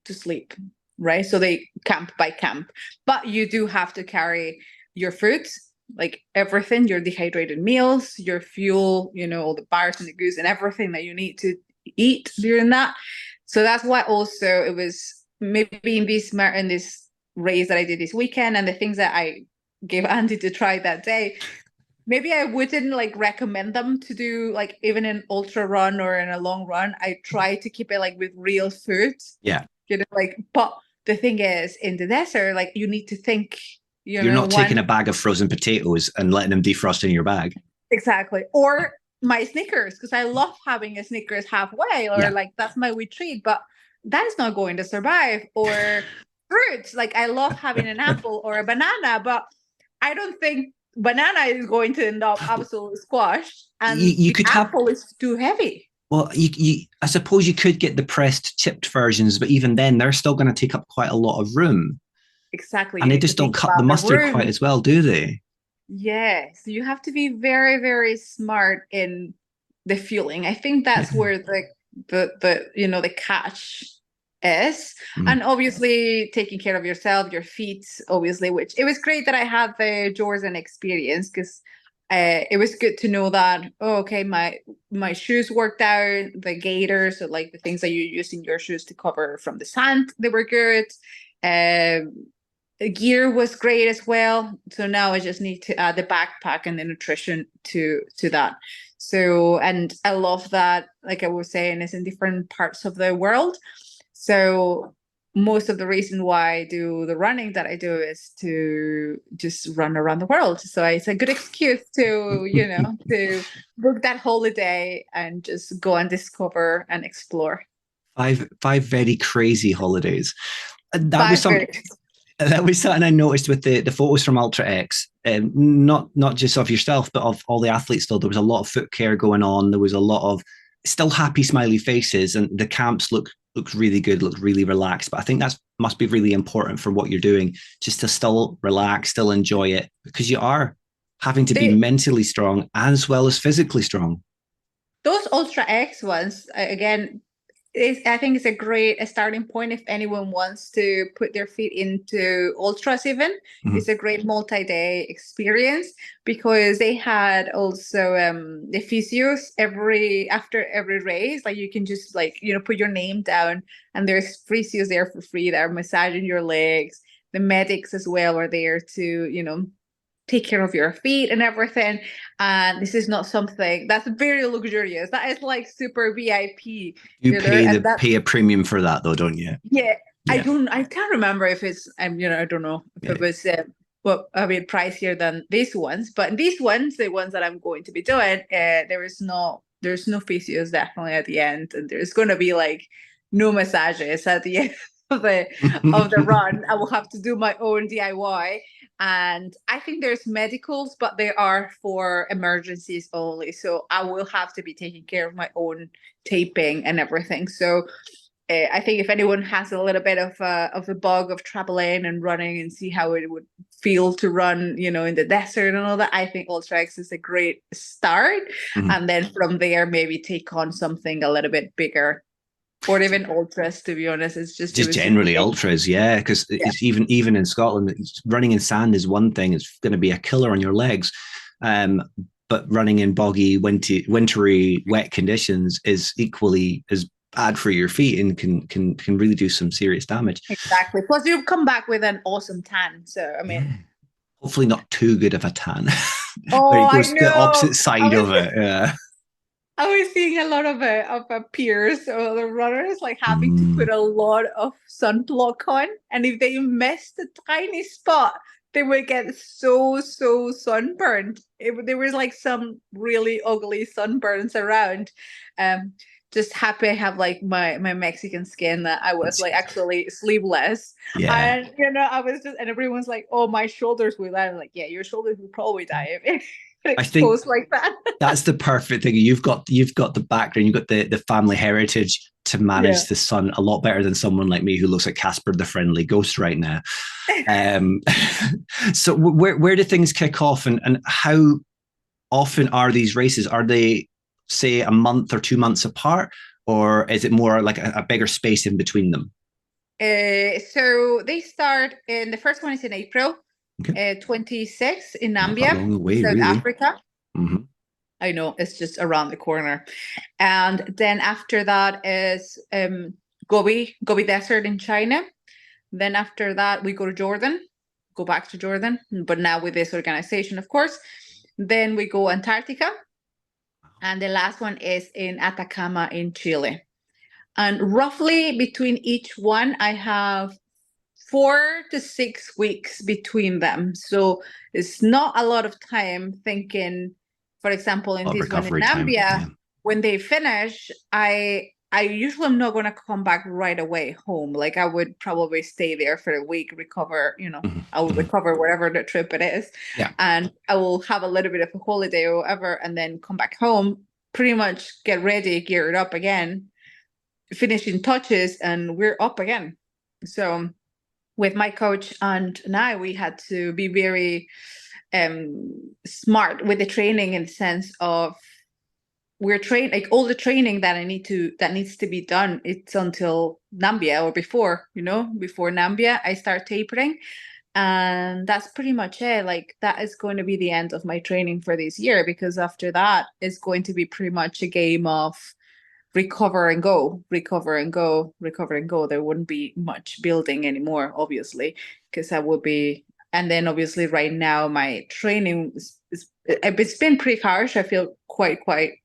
B: to sleep, right? So they camp by camp, but you do have to carry your food, like everything, your dehydrated meals, your fuel, all the bars and the goose and everything that you need to eat during that. So that's why also it was maybe in this race that I did this weekend and the things that I gave Andy to try that day, maybe I wouldn't like recommend them to do like even an ultra run or in a long run. I try to keep it like with real food,
A: Yeah.
B: like, but the thing is in the desert, like you need to think,
A: You're not taking
B: one
A: a bag of frozen potatoes and letting them defrost in your bag.
B: exactly. Or my Snickers, because I love having a Snickers halfway, or
A: Yeah.
B: like that's my wee treat, but that is not going to survive. Or fruits, like I love having an apple or a banana, but I don't think banana is going to end up absolutely squashed,
A: You,
B: and
A: you
B: the
A: could have,
B: apple is too heavy.
A: well, I suppose you could get the pressed chipped versions, but even then, they're still going to take up quite a lot of room.
B: Exactly.
A: And
B: You
A: they
B: need to
A: just don't
B: think
A: cut the
B: about the
A: mustard quite
B: room.
A: as well, do they?
B: Yes, you have to be very, very smart in the fueling. I think that's
A: Yeah.
B: where the catch is.
A: Mm.
B: And obviously taking care of yourself, your feet, obviously, which it was great that I had the Jordan experience, because it was good to know that, oh, okay, my shoes worked out, the gaiters, so like the things that you use in your shoes to cover from the sand, they were good. Um the gear was great as well. So now I just need to add the backpack and the nutrition to that. So, and I love that, like I was saying, it's in different parts of the world. So most of the reason why I do the running that I do is to just run around the world. So it's a good excuse to, to book that holiday and just go and discover and explore.
A: Five very crazy holidays. And that was
B: Five
A: some
B: very
A: that was something I noticed with the photos from Ultra X. Not just of yourself, but of all the athletes. Still, there was a lot of foot care going on. There was a lot of still happy, smiley faces, and the camps looked really good, looked really relaxed. But I think that must be really important for what you're doing, just to still relax, still enjoy it, because you are having to be
B: they
A: mentally strong as well as physically strong.
B: those Ultra X ones, again, I think it's a starting point if anyone wants to put their feet into ultras. Even
A: Mm-hmm.
B: it's a great multi-day experience, because they had also the physios after every race. Like you can just like put your name down, and there's physios there for free that are massaging your legs. The medics as well are there to take care of your feet and everything. And this is not something that's very luxurious. That is like super VIP,
A: You
B: and that,
A: pay a premium for that though, don't you?
B: yeah,
A: Yeah,
B: I can't remember if it's, I don't know if
A: yeah.
B: it was, well, a bit pricier than these ones, but these ones, the ones that I'm going to be doing, there's no physios definitely at the end. And there's going to be like no massages at the end of the run. I will have to do my own DIY. And I think there's medicals, but they are for emergencies only. So I will have to be taking care of my own taping and everything. So I think if anyone has a little bit of a bug of traveling and running and see how it would feel to run, in the desert and all that, I think Ultra X is a great start.
A: Mhm.
B: And then from there, maybe take on something a little bit bigger, or even ultras. To be honest, it
A: Just
B: was just
A: generally
B: great.
A: ultras, yeah, because
B: Yeah,
A: it's even in Scotland, running in sand is one thing; it's going to be a killer on your legs. Um, but running in boggy, wintry, wet conditions is equally as bad for your feet and can really do some serious damage.
B: exactly. Plus, you come back with an awesome tan. So I mean,
A: Yeah. Hopefully, not too good of a tan. Where
B: oh,
A: it
B: I
A: goes the opposite
B: know.
A: side of it. Yeah.
B: I was seeing a lot of peers or the runners like having to
A: Mm.
B: put a lot of sunblock on, and if they missed a tiny spot, they would get so sunburned. There was like some really ugly sunburns around. Um, just happy I have like my Mexican skin that I was like actually sleeveless,
A: Yeah.
B: and I was just, and everyone's like, oh, my shoulders will die. I'm like, yeah, your shoulders will probably die if
A: I think
B: exposed like that.
A: that's the perfect thing. You've got the background, you've got the family heritage to
B: Yeah.
A: manage the sun a lot better than someone like me who looks like Casper the Friendly Ghost right now. Um, so where do things kick off, and how often are these races? Are they say a month or 2 months apart, or is it more like a bigger space in between them?
B: So they start in the first one is in April,
A: Okay,
B: 26 in
A: not that
B: Nambia,
A: long away,
B: South
A: really.
B: Africa.
A: Mm-hmm.
B: I know it's just around the corner. And then after that is Gobi Desert in China. Then after that we go to Jordan, go back to Jordan, but now with this organization, of course. Then we go Antarctica. And the last one is in Atacama in Chile. And roughly between each one, I have 4 to 6 weeks between them. So it's not a lot of time thinking, for example, in this one in
A: Recovery time.
B: Nambia, when they finish, I usually am not going to come back right away home. Like I would probably stay there for a week, recover, I will recover whatever the trip it is.
A: Yeah.
B: And I will have a little bit of a holiday or whatever, and then come back home, pretty much get ready, gear it up again, finishing touches, and we're up again. So with my coach and I, we had to be very smart with the training, in the sense of we're trained, like all the training that needs to be done, it's until Nambia or before Nambia, I start tapering. And that's pretty much it. Like that is going to be the end of my training for this year, because after that it's going to be pretty much a game of recover and go, recover and go, recover and go. There wouldn't be much building anymore, obviously, because I would be. And then obviously right now my training it's been pretty harsh. I feel quite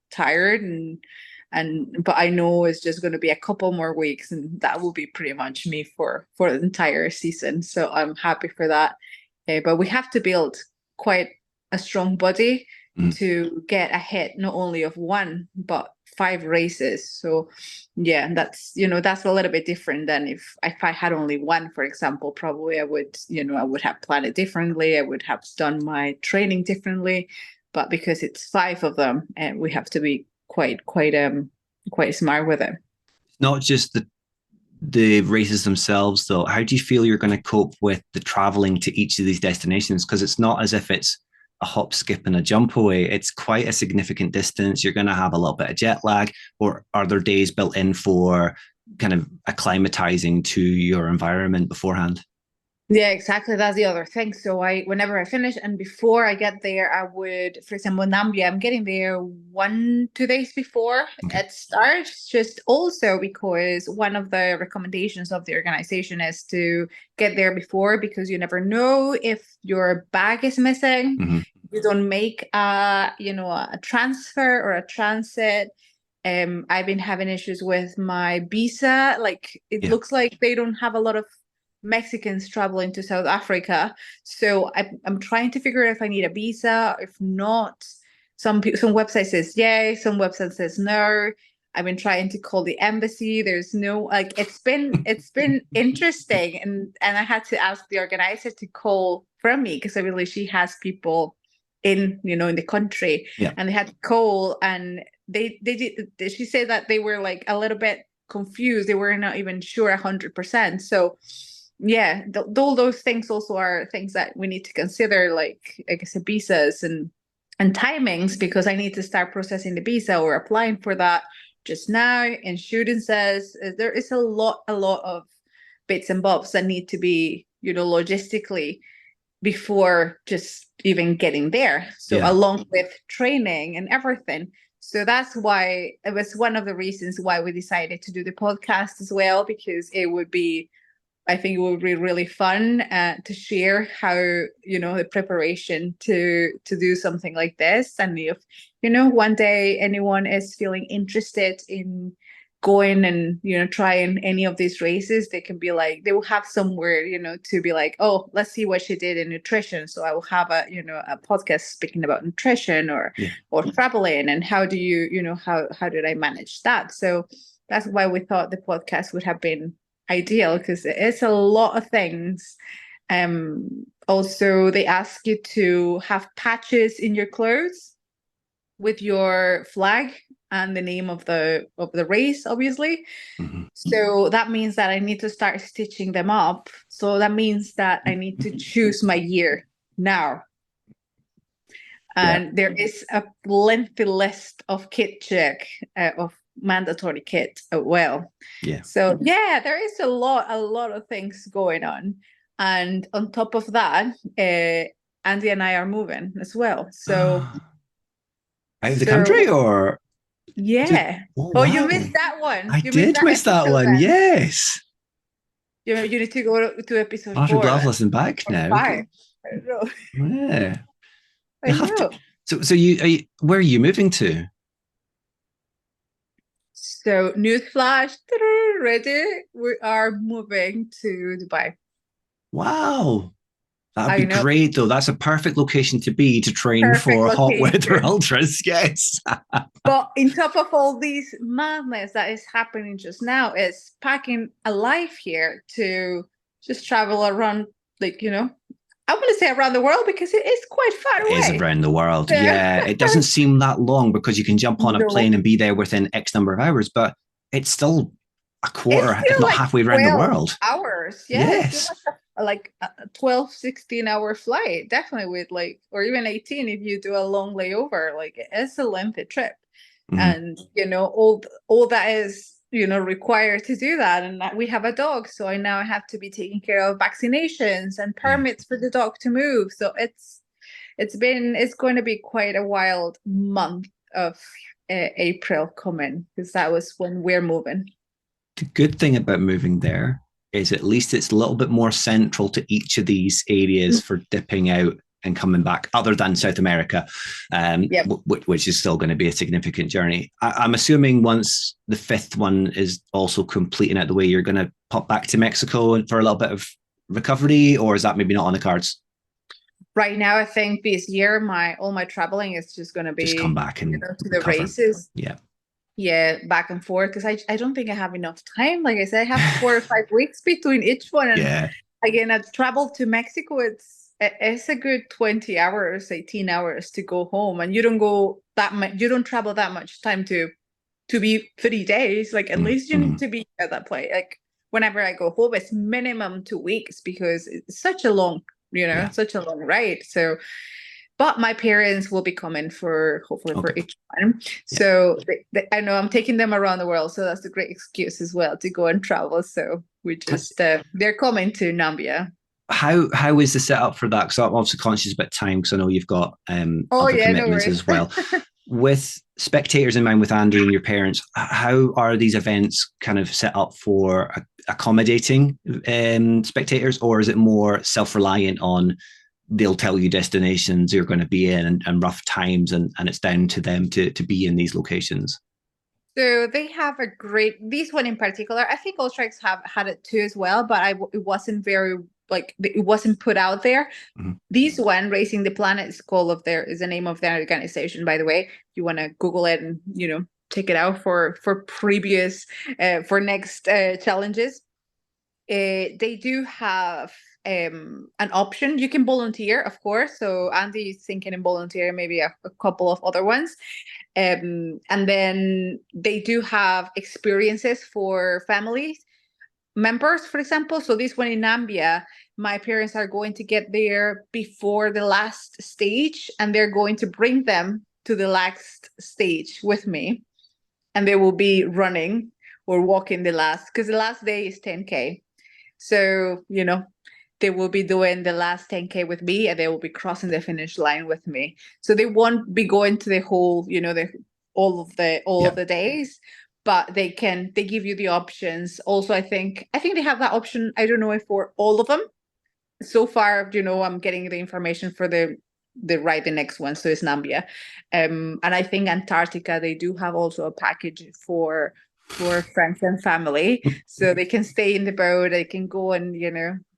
B: tired, but I know it's just going to be a couple more weeks, and that will be pretty much me for the entire season. So I'm happy for that. But we have to build quite a strong body to get ahead, not only of one but 5 races. So yeah, that's that's a little bit different than if I had only one, for example. Probably I would have planned it differently. I would have done my training differently. But because it's 5 of them, and we have to be quite smart with it.
A: Not just the races themselves, though. How do you feel you're going to cope with the traveling to each of these destinations? Because it's not as if it's a hop, skip, and a jump away. It's quite a significant distance. You're going to have a little bit of jet lag, or are there days built in for kind of acclimatizing to your environment beforehand?
B: Yeah, exactly. That's the other thing. So whenever I finish and before I get there, I would, for example, Nambia, I'm getting there 1-2 days before it starts, just also because one of the recommendations of the organization is to get there before, because you never know if your bag is missing. You don't make a transfer or a transit. I've been having issues with my visa. Like it looks like they don't have a lot of Mexicans traveling to South Africa. So I'm trying to figure out if I need a visa. If not, some website says yay, some website says no. I've been trying to call the embassy. There's no, like, it's been interesting. And I had to ask the organizer to call from me, because I believe she has people in the country. And they had to call, and they did. She said that they were like a little bit confused. They were not even sure 100%. So yeah, all those things also are things that we need to consider, like I guess visas and timings, because I need to start processing the visa or applying for that just now. Insurance says there is a lot of bits and bobs that need to be logistically before just even getting there. So along with training and everything. So that's why it was one of the reasons why we decided to do the podcast as well, because I think it would be really fun to share how, the preparation to do something like this. And if, one day anyone is feeling interested in going and, trying any of these races, they can be like, they will have somewhere, to be like, oh, let's see what she did in nutrition. So I will have a podcast speaking about nutrition or traveling, and how do you, how did I manage that? So that's why we thought the podcast would have been ideal, because it's a lot of things. Also, they ask you to have patches in your clothes with your flag and the name of the race, obviously. So that means that I need to start stitching them up. So that means that I need to choose my year now. And there is a lengthy list of kit check of mandatory kit as well. So there is a lot of things going on, and on top of that, Andy and I are moving as well. So
A: out of the country, or
B: wow. You missed that one.
A: I did miss that one. Then. Yes.
B: You need to go to episode 4.
A: I'll have to listen back now.
B: 5. I don't know.
A: Yeah. So where are you moving to?
B: So newsflash, ready? We are moving to Dubai.
A: Wow. That would be
B: I know,
A: great, though. That's a perfect location to be to train
B: perfect
A: for hot weather
B: location.
A: ultras. Yes.
B: But in top of all these madness that is happening just now, is packing a life here to just travel around, like, I want to say around the world because it is quite far
A: It is
B: away.
A: around the world.
B: So,
A: Yeah. It doesn't seem that long because you can jump on a
B: no,
A: plane and be there within X number of hours, but it's still a
B: it's
A: quarter, if
B: still
A: not
B: like
A: halfway around the
B: 12
A: world.
B: hours. Yeah, it's still
A: Yes.
B: like a 12, 16 hour flight, definitely with like, or even 18 if you do a long layover. Like it's a lengthy trip.
A: Mhm.
B: And, all that is, required to do that. And that we have a dog. So I now have to be taking care of vaccinations and
A: Yeah.
B: permits for the dog to move. So it's going to be quite a wild month of April coming, because that was when we're moving.
A: The good thing about moving there is at least it's a little bit more central to each of these areas for dipping out and coming back, other than South America,
B: Yep.
A: which is still going to be a significant journey. I'm assuming once the fifth one is also complete and out of the way, you're going to pop back to Mexico for a little bit of recovery, or is that maybe not on the cards?
B: Right now, I think this year all my traveling is just going to
A: Just come
B: be,
A: back and
B: to the
A: recover.
B: races.
A: Yeah.
B: Yeah, back and forth, because I don't think I have enough time. Like I said, I have 4 or 5 weeks between each one. And
A: Yeah.
B: again, I travel to Mexico. It's a good 20 hours, 18 hours to go home. And you don't go that much, you don't travel that much time to be 3 days. Like at least you need
A: Mm-hmm.
B: to be at that place. Like whenever I go home, it's minimum 2 weeks because it's such a long,
A: Yeah.
B: such a long ride. So, but my parents will be coming for hopefully
A: Okay.
B: for each one.
A: Yeah.
B: So I know I'm taking them around the world. So that's a great excuse as well to go and travel. So we just, they're coming to Nambia.
A: How is the setup for that? Because I'm obviously conscious about time because I know you've got
B: Oh
A: other
B: yeah, no
A: commitments
B: worries.
A: as well. With spectators in mind, with Andy and your parents, how are these events kind of set up for accommodating spectators, or is it more self-reliant on they'll tell you destinations you're going to be in and rough times, and it's down to them to be in these locations?
B: So they have this one in particular. I think all treks have had it too as well, but it wasn't very, like, it wasn't put out there.
A: Mhm.
B: This one, Racing the Planet, is the name of their organization, by the way. If you want to Google it and, check it out for previous, for next challenges. They do have an option. You can volunteer, of course. So Andy is thinking in volunteer, maybe a couple of other ones. And then they do have experiences for families members, for example. So this one in Nambia, my parents are going to get there before the last stage, and they're going to bring them to the last stage with me, and they will be running or walking because the last day is 10K. So, they will be doing the last 10K with me, and they will be crossing the finish line with me. So they won't be going to the whole, all
A: Yeah.
B: of the days, but they give you the options. Also, I think they have that option. I don't know if for all of them. So far, I'm getting the information for the next one. So it's Nambia. And I think Antarctica, they do have also a package for friends and family. So they can stay in the boat, they can go and,
A: I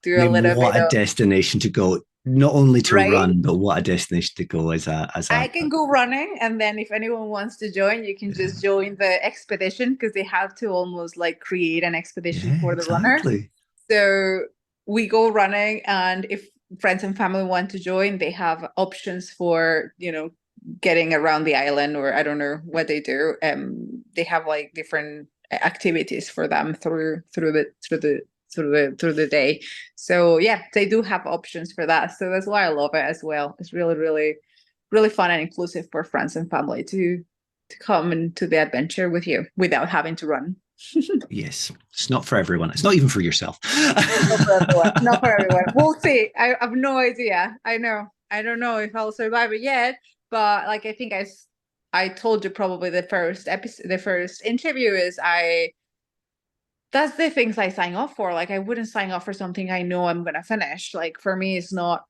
B: do a
A: mean,
B: little bit
A: what a
B: of,
A: destination to go! Not only to
B: right?
A: run, but what a destination to go as a
B: I can go running, and then if anyone wants to join, you can just join the expedition, because they have to almost like create an expedition
A: yeah,
B: for the runners.
A: exactly.
B: So we go running, and if friends and family want to join, they have options for, getting around the island, or I don't know what they do. They have like different activities for them through the day. So yeah, they do have options for that. So that's why I love it as well. It's really, really, really fun and inclusive for friends and family to come into the adventure with you without having to run.
A: Yes, it's not for everyone. It's not even for yourself.
B: Not for everyone. Not for everyone. We'll see. I have no idea. I know. I don't know if I'll survive it yet. But like I think I told you probably the first episode, the first interview is that's the things I sign off for. Like I wouldn't sign off for something I know I'm gonna finish. Like for me, it's not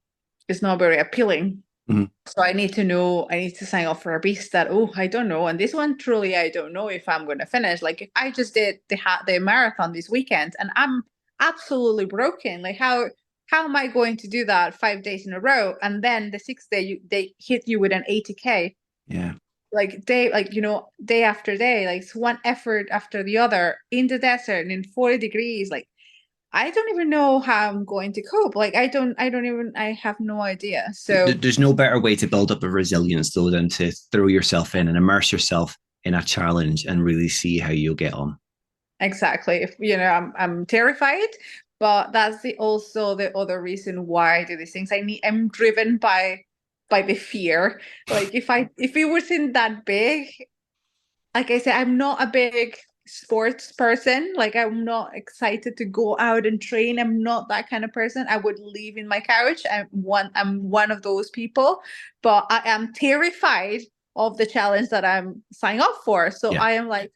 B: very appealing.
A: Mhm.
B: So I need to know, I need to sign up for a race that, oh, I don't know. And this one, truly, I don't know if I'm going to finish. Like if I just did the marathon this weekend and I'm absolutely broken, like how am I going to do that 5 days in a row? And then the sixth day, they hit you with an 80K,
A: Yeah.
B: like day after day, like it's one effort after the other in the desert in 40 degrees. Like I don't even know how I'm going to cope. Like I have no idea. So
A: There's no better way to build up a resilience though than to throw yourself in and immerse yourself in a challenge and really see how you'll get on.
B: exactly, if I'm terrified, but that's also the other reason why I do these things. I'm driven by the fear. Like if it wasn't that big, like I said, I'm not a big sports person. Like I'm not excited to go out and train. I'm not that kind of person. I would live in my couch. I'm one of those people, but I am terrified of the challenge that I'm signing up for. So
A: Yeah.
B: I am like,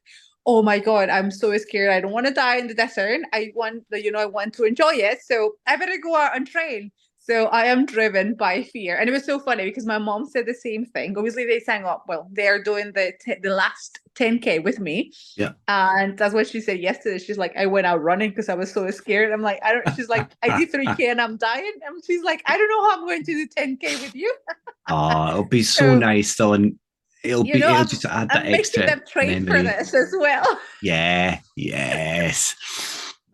B: oh my God, I'm so scared. I don't want to die in the desert. I want to enjoy it. So I better go out and train. So I am driven by fear. And it was so funny because my mom said the same thing. Obviously, they sang up. Well, they're doing the last 10K with me.
A: Yeah.
B: And that's what she said yesterday. She's like, I went out running because I was so scared. I'm like, I don't, she's like, I did 3K and I'm dying. And she's like, I don't know how I'm going to do 10K with you.
A: Oh, it'll be so
B: So,
A: nice though. And it'll just add that
B: I'm making
A: extra
B: them train for
A: memory.
B: this as well.
A: Yeah. Yes.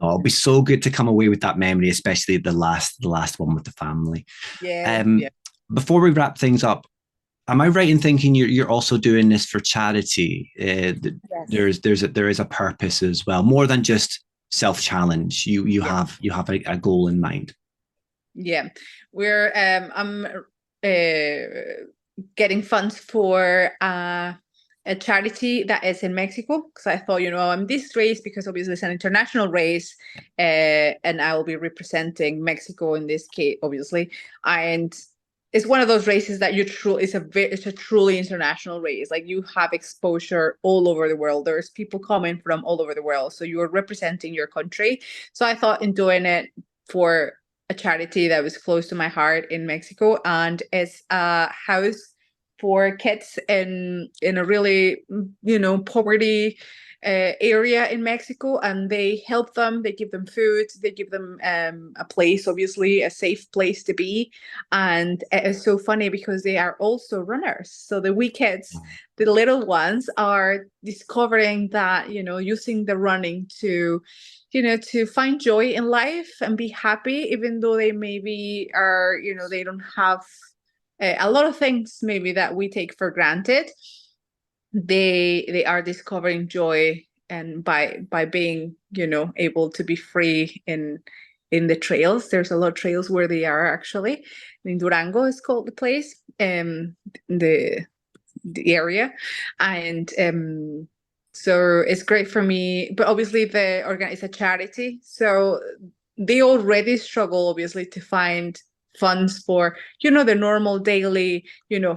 A: Oh, it'll be so good to come away with that memory, especially the last one with the family.
B: Yeah, yeah.
A: Um, Before we wrap things up, am I right in thinking you're also doing this for charity?
B: Yes.
A: There is a purpose as well, more than just self challenge. You
B: Yeah.
A: have a goal in mind.
B: Yeah. I'm getting funds for a charity that is in Mexico because I thought, I'm this race because obviously it's an international race, and I will be representing Mexico in this case, obviously. And it's one of those races that it's a truly international race. Like you have exposure all over the world. There's people coming from all over the world, so you are representing your country. So I thought in doing it for a charity that was close to my heart in Mexico, and it's a house for kids in a really poverty area in Mexico, and they help them. They give them food. They give them a place, obviously a safe place to be. And it's so funny because they are also runners. So the wee kids, the little ones, are discovering that using the running to find joy in life and be happy, even though they maybe are, they don't have a lot of things maybe that we take for granted. They are discovering joy, and by being able to be free in the trails. There's a lot of trails where they are actually in Durango is called the place, the area. And so it's great for me, but obviously the organ is a charity, so they already struggle obviously to find funds for the normal daily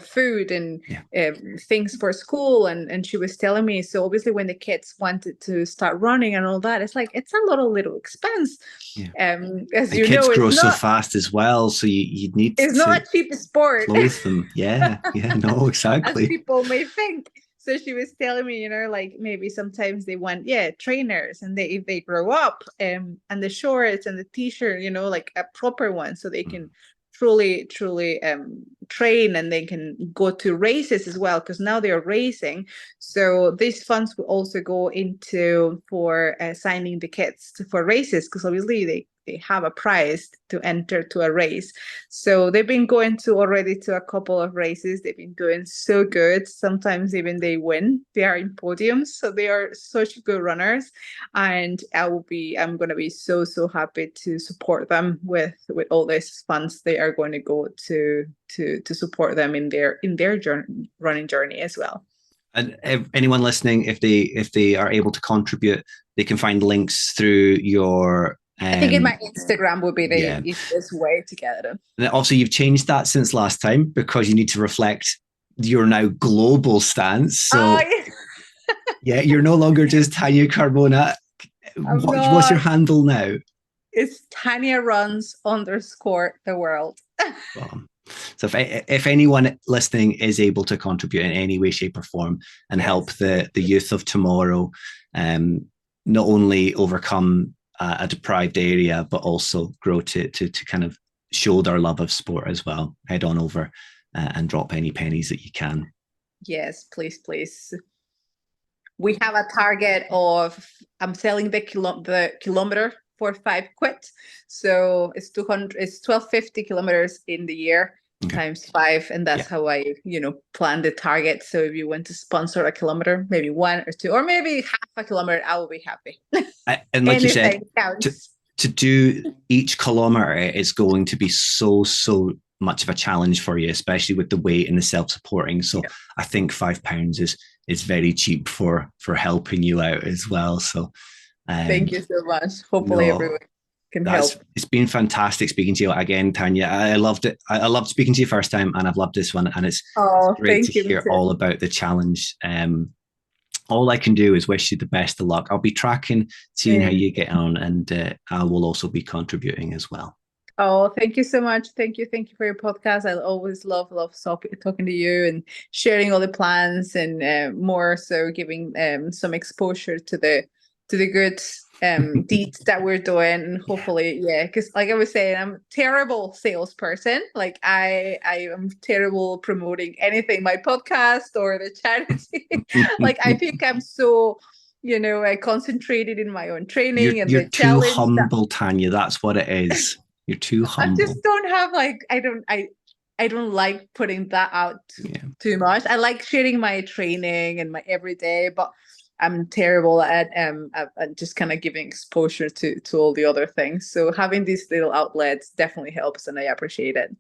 B: food and
A: Yeah.
B: things for school. And she was telling me, so obviously when the kids wanted to start running and all that, it's like it's a little expense.
A: Yeah.
B: As
A: And
B: you
A: kids
B: know,
A: grow so fast as well, so you need
B: it's not
A: to
B: a cheap sport.
A: clothe them. Yeah. Yeah. No,
B: As
A: exactly.
B: people may think. So she was telling me, like maybe sometimes they want, trainers, and if they grow up, and the shorts and the t-shirt, like a proper one, so they can truly train, and they can go to races as well, because now they are racing. So these funds will also go into for signing the kids for races, because obviously they have a prize to enter to a race. So they've been going to a couple of races. They've been doing so good. Sometimes even they win. They are in podiums. So they are such good runners. And I'm gonna be so happy to support them with all these funds. They are going to go to support them in their running journey as well.
A: And if anyone listening, if they are able to contribute, they can find links through your
B: I think in my Instagram would be the
A: yeah.
B: easiest way to get it.
A: And also, you've changed that since last time because you need to reflect your now global stance. So yeah, you're no longer just Tania Carmona.
B: I'm
A: What's your
B: not.
A: handle now?
B: It's Tania runs _ the world.
A: Well, So if anyone listening is able to contribute in any way, shape, or form and help the youth of tomorrow, not only overcome a deprived area, but also grow to kind of show their love of sport as well, head on over and drop any pennies that you can.
B: Yes, please. We have a target of, I'm selling the kilometer for £5. So it's 1250 kilometers in the year times 5. And that's how I, plan the target. So if you want to sponsor a kilometer, maybe 1 or 2, or maybe half a kilometer, I will be happy.
A: And like you said, to do each kilometer is going to be so much of a challenge for you, especially with the weight and the self-supporting. So I think £5 is very cheap for helping you out as well. So
B: thank you so much. Hopefully everyone can help.
A: It's been fantastic speaking to you again, Tanya. I loved it. I loved speaking to you first time, and I've loved this one. And it's great to hear all about the challenge. All I can do is wish you the best of luck. I'll be tracking, seeing how you get on, and I will also be contributing as well.
B: Oh, thank you so much. Thank you for your podcast. I always love talking to you and sharing all the plans, and more so giving some exposure to the good deeds that we're doing. And hopefully, because like I was saying, I'm a terrible salesperson. Like I am terrible promoting anything, my podcast or the charity. Like I think I'm so I concentrated in my own training.
A: You're too humble, Tanya. That's what it is. You're too humble.
B: I just don't have I don't like putting that out too much. I like sharing my training and my everyday, but I'm terrible at just kind of giving exposure to all the other things. So having these little outlets definitely helps, and I appreciate it.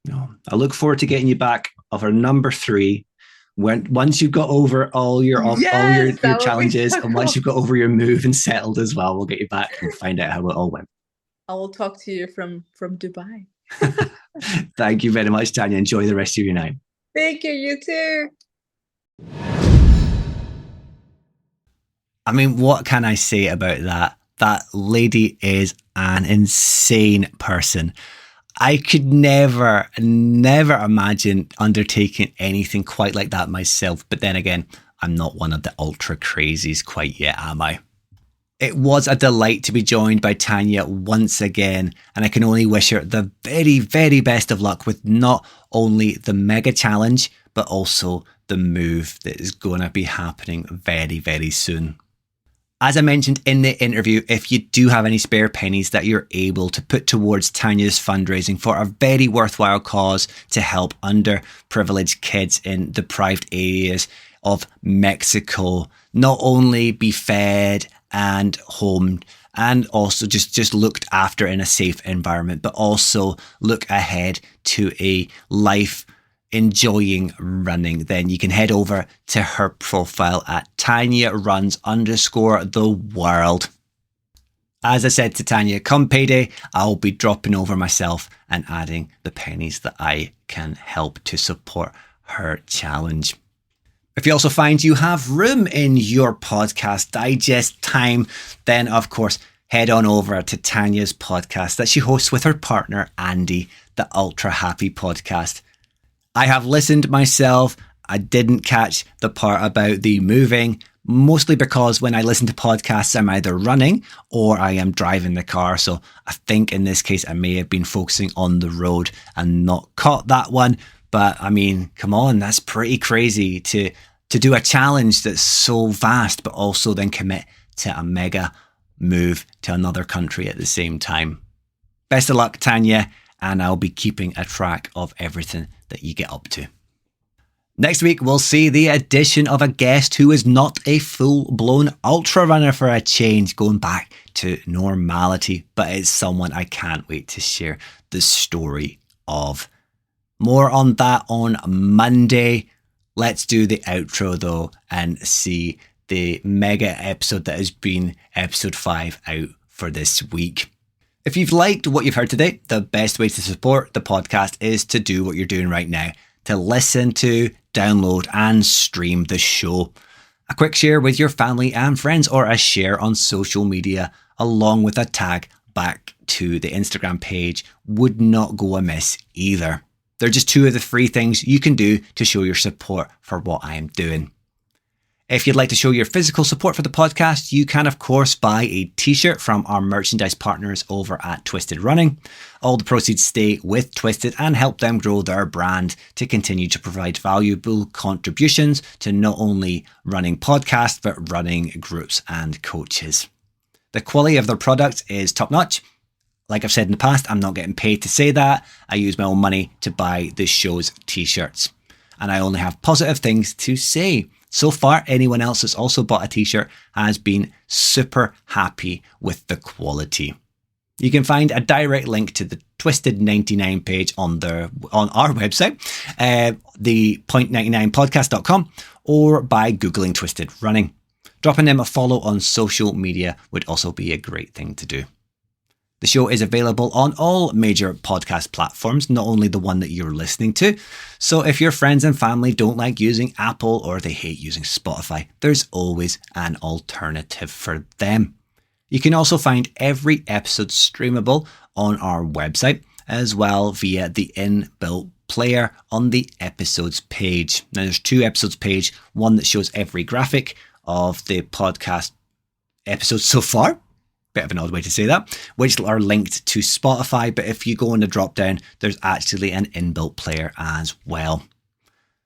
A: No, I look forward to getting you back of our number 3. Once you've got over all your challenges, and once you've got over your move and settled as well, we'll get you back and find out how it all went.
B: I will talk to you from Dubai.
A: Thank you very much, Tanya. Enjoy the rest of your night.
B: Thank you. You too.
A: I mean, what can I say about that? That lady is an insane person. I could never imagine undertaking anything quite like that myself. But then again, I'm not one of the ultra crazies quite yet, am I? It was a delight to be joined by Tanya once again, and I can only wish her the very, very best of luck with not only the mega challenge, but also the move that is going to be happening very, very soon. As I mentioned in the interview, if you do have any spare pennies that you're able to put towards Tanya's fundraising for a very worthwhile cause to help underprivileged kids in deprived areas of Mexico not only be fed and homed and also just looked after in a safe environment, but also look ahead to a life enjoying running, then you can head over to her profile at TanyaRuns_the_world. As I said to Tanya, come payday, I'll be dropping over myself and adding the pennies that I can help to support her challenge. If you also find you have room in your podcast digest time, then of course, head on over to Tanya's podcast that she hosts with her partner, Andy, the Ultra Happy Podcast. I have listened myself. I didn't catch the part about the moving, mostly because when I listen to podcasts, I'm either running or I am driving the car. So I think in this case, I may have been focusing on the road and not caught that one. But I mean, come on, that's pretty crazy to do a challenge that's so vast, but also then commit to a mega move to another country at the same time. Best of luck, Tanya, and I'll be keeping a track of everything that you get up to. Next week, we'll see the addition of a guest who is not a full-blown ultra runner for a change, going back to normality, but it's someone I can't wait to share the story of. More on that on Monday. Let's do the outro though and see the mega episode that has been episode 5 out for this week. If you've liked what you've heard today, the best way to support the podcast is to do what you're doing right now, to listen to, download and stream the show. A quick share with your family and friends, or a share on social media along with a tag back to the Instagram page would not go amiss either. They're just two of the free things you can do to show your support for what I am doing. If you'd like to show your physical support for the podcast, you can, of course, buy a t-shirt from our merchandise partners over at Twisted Running. All the proceeds stay with Twisted and help them grow their brand to continue to provide valuable contributions to not only running podcasts, but running groups and coaches. The quality of their product is top-notch. Like I've said in the past, I'm not getting paid to say that. I use my own money to buy this show's t-shirts. And I only have positive things to say. So far, anyone else that's also bought a t-shirt has been super happy with the quality. You can find a direct link to the Twisted 99 page on our website, the point99podcast.com, or by Googling Twisted Running. Dropping them a follow on social media would also be a great thing to do. The show is available on all major podcast platforms, not only the one that you're listening to. So if your friends and family don't like using Apple or they hate using Spotify, there's always an alternative for them. You can also find every episode streamable on our website, as well via the inbuilt player on the episodes page. Now there's two episodes page, one that shows every graphic of the podcast episodes so far. Bit of an odd way to say that, which are linked to Spotify, but if you go in the drop down, there's actually an inbuilt player as well.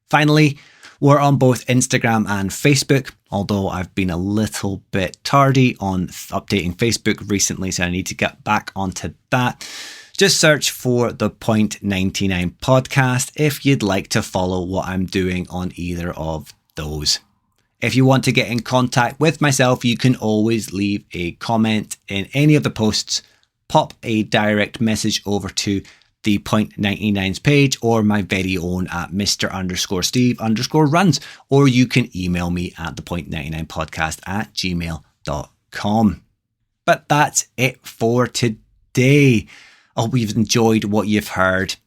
A: Finally, we're on both Instagram and Facebook, although I've been a little bit tardy on updating Facebook recently, so I need to get back onto that. Just search for the Point 99 podcast if you'd like to follow what I'm doing on either of those. If you want to get in contact with myself, you can always leave a comment in any of the posts, pop a direct message over to the Point 99's page or my very own at Mr_Steve_runs, or you can email me at thepoint99podcast@gmail.com. But that's it for today. I hope you've enjoyed what you've heard.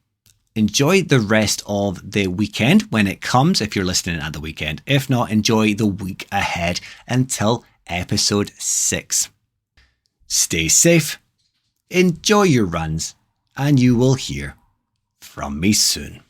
A: Enjoy the rest of the weekend when it comes, if you're listening at the weekend. If not, enjoy the week ahead until episode 6. Stay safe, enjoy your runs, and you will hear from me soon.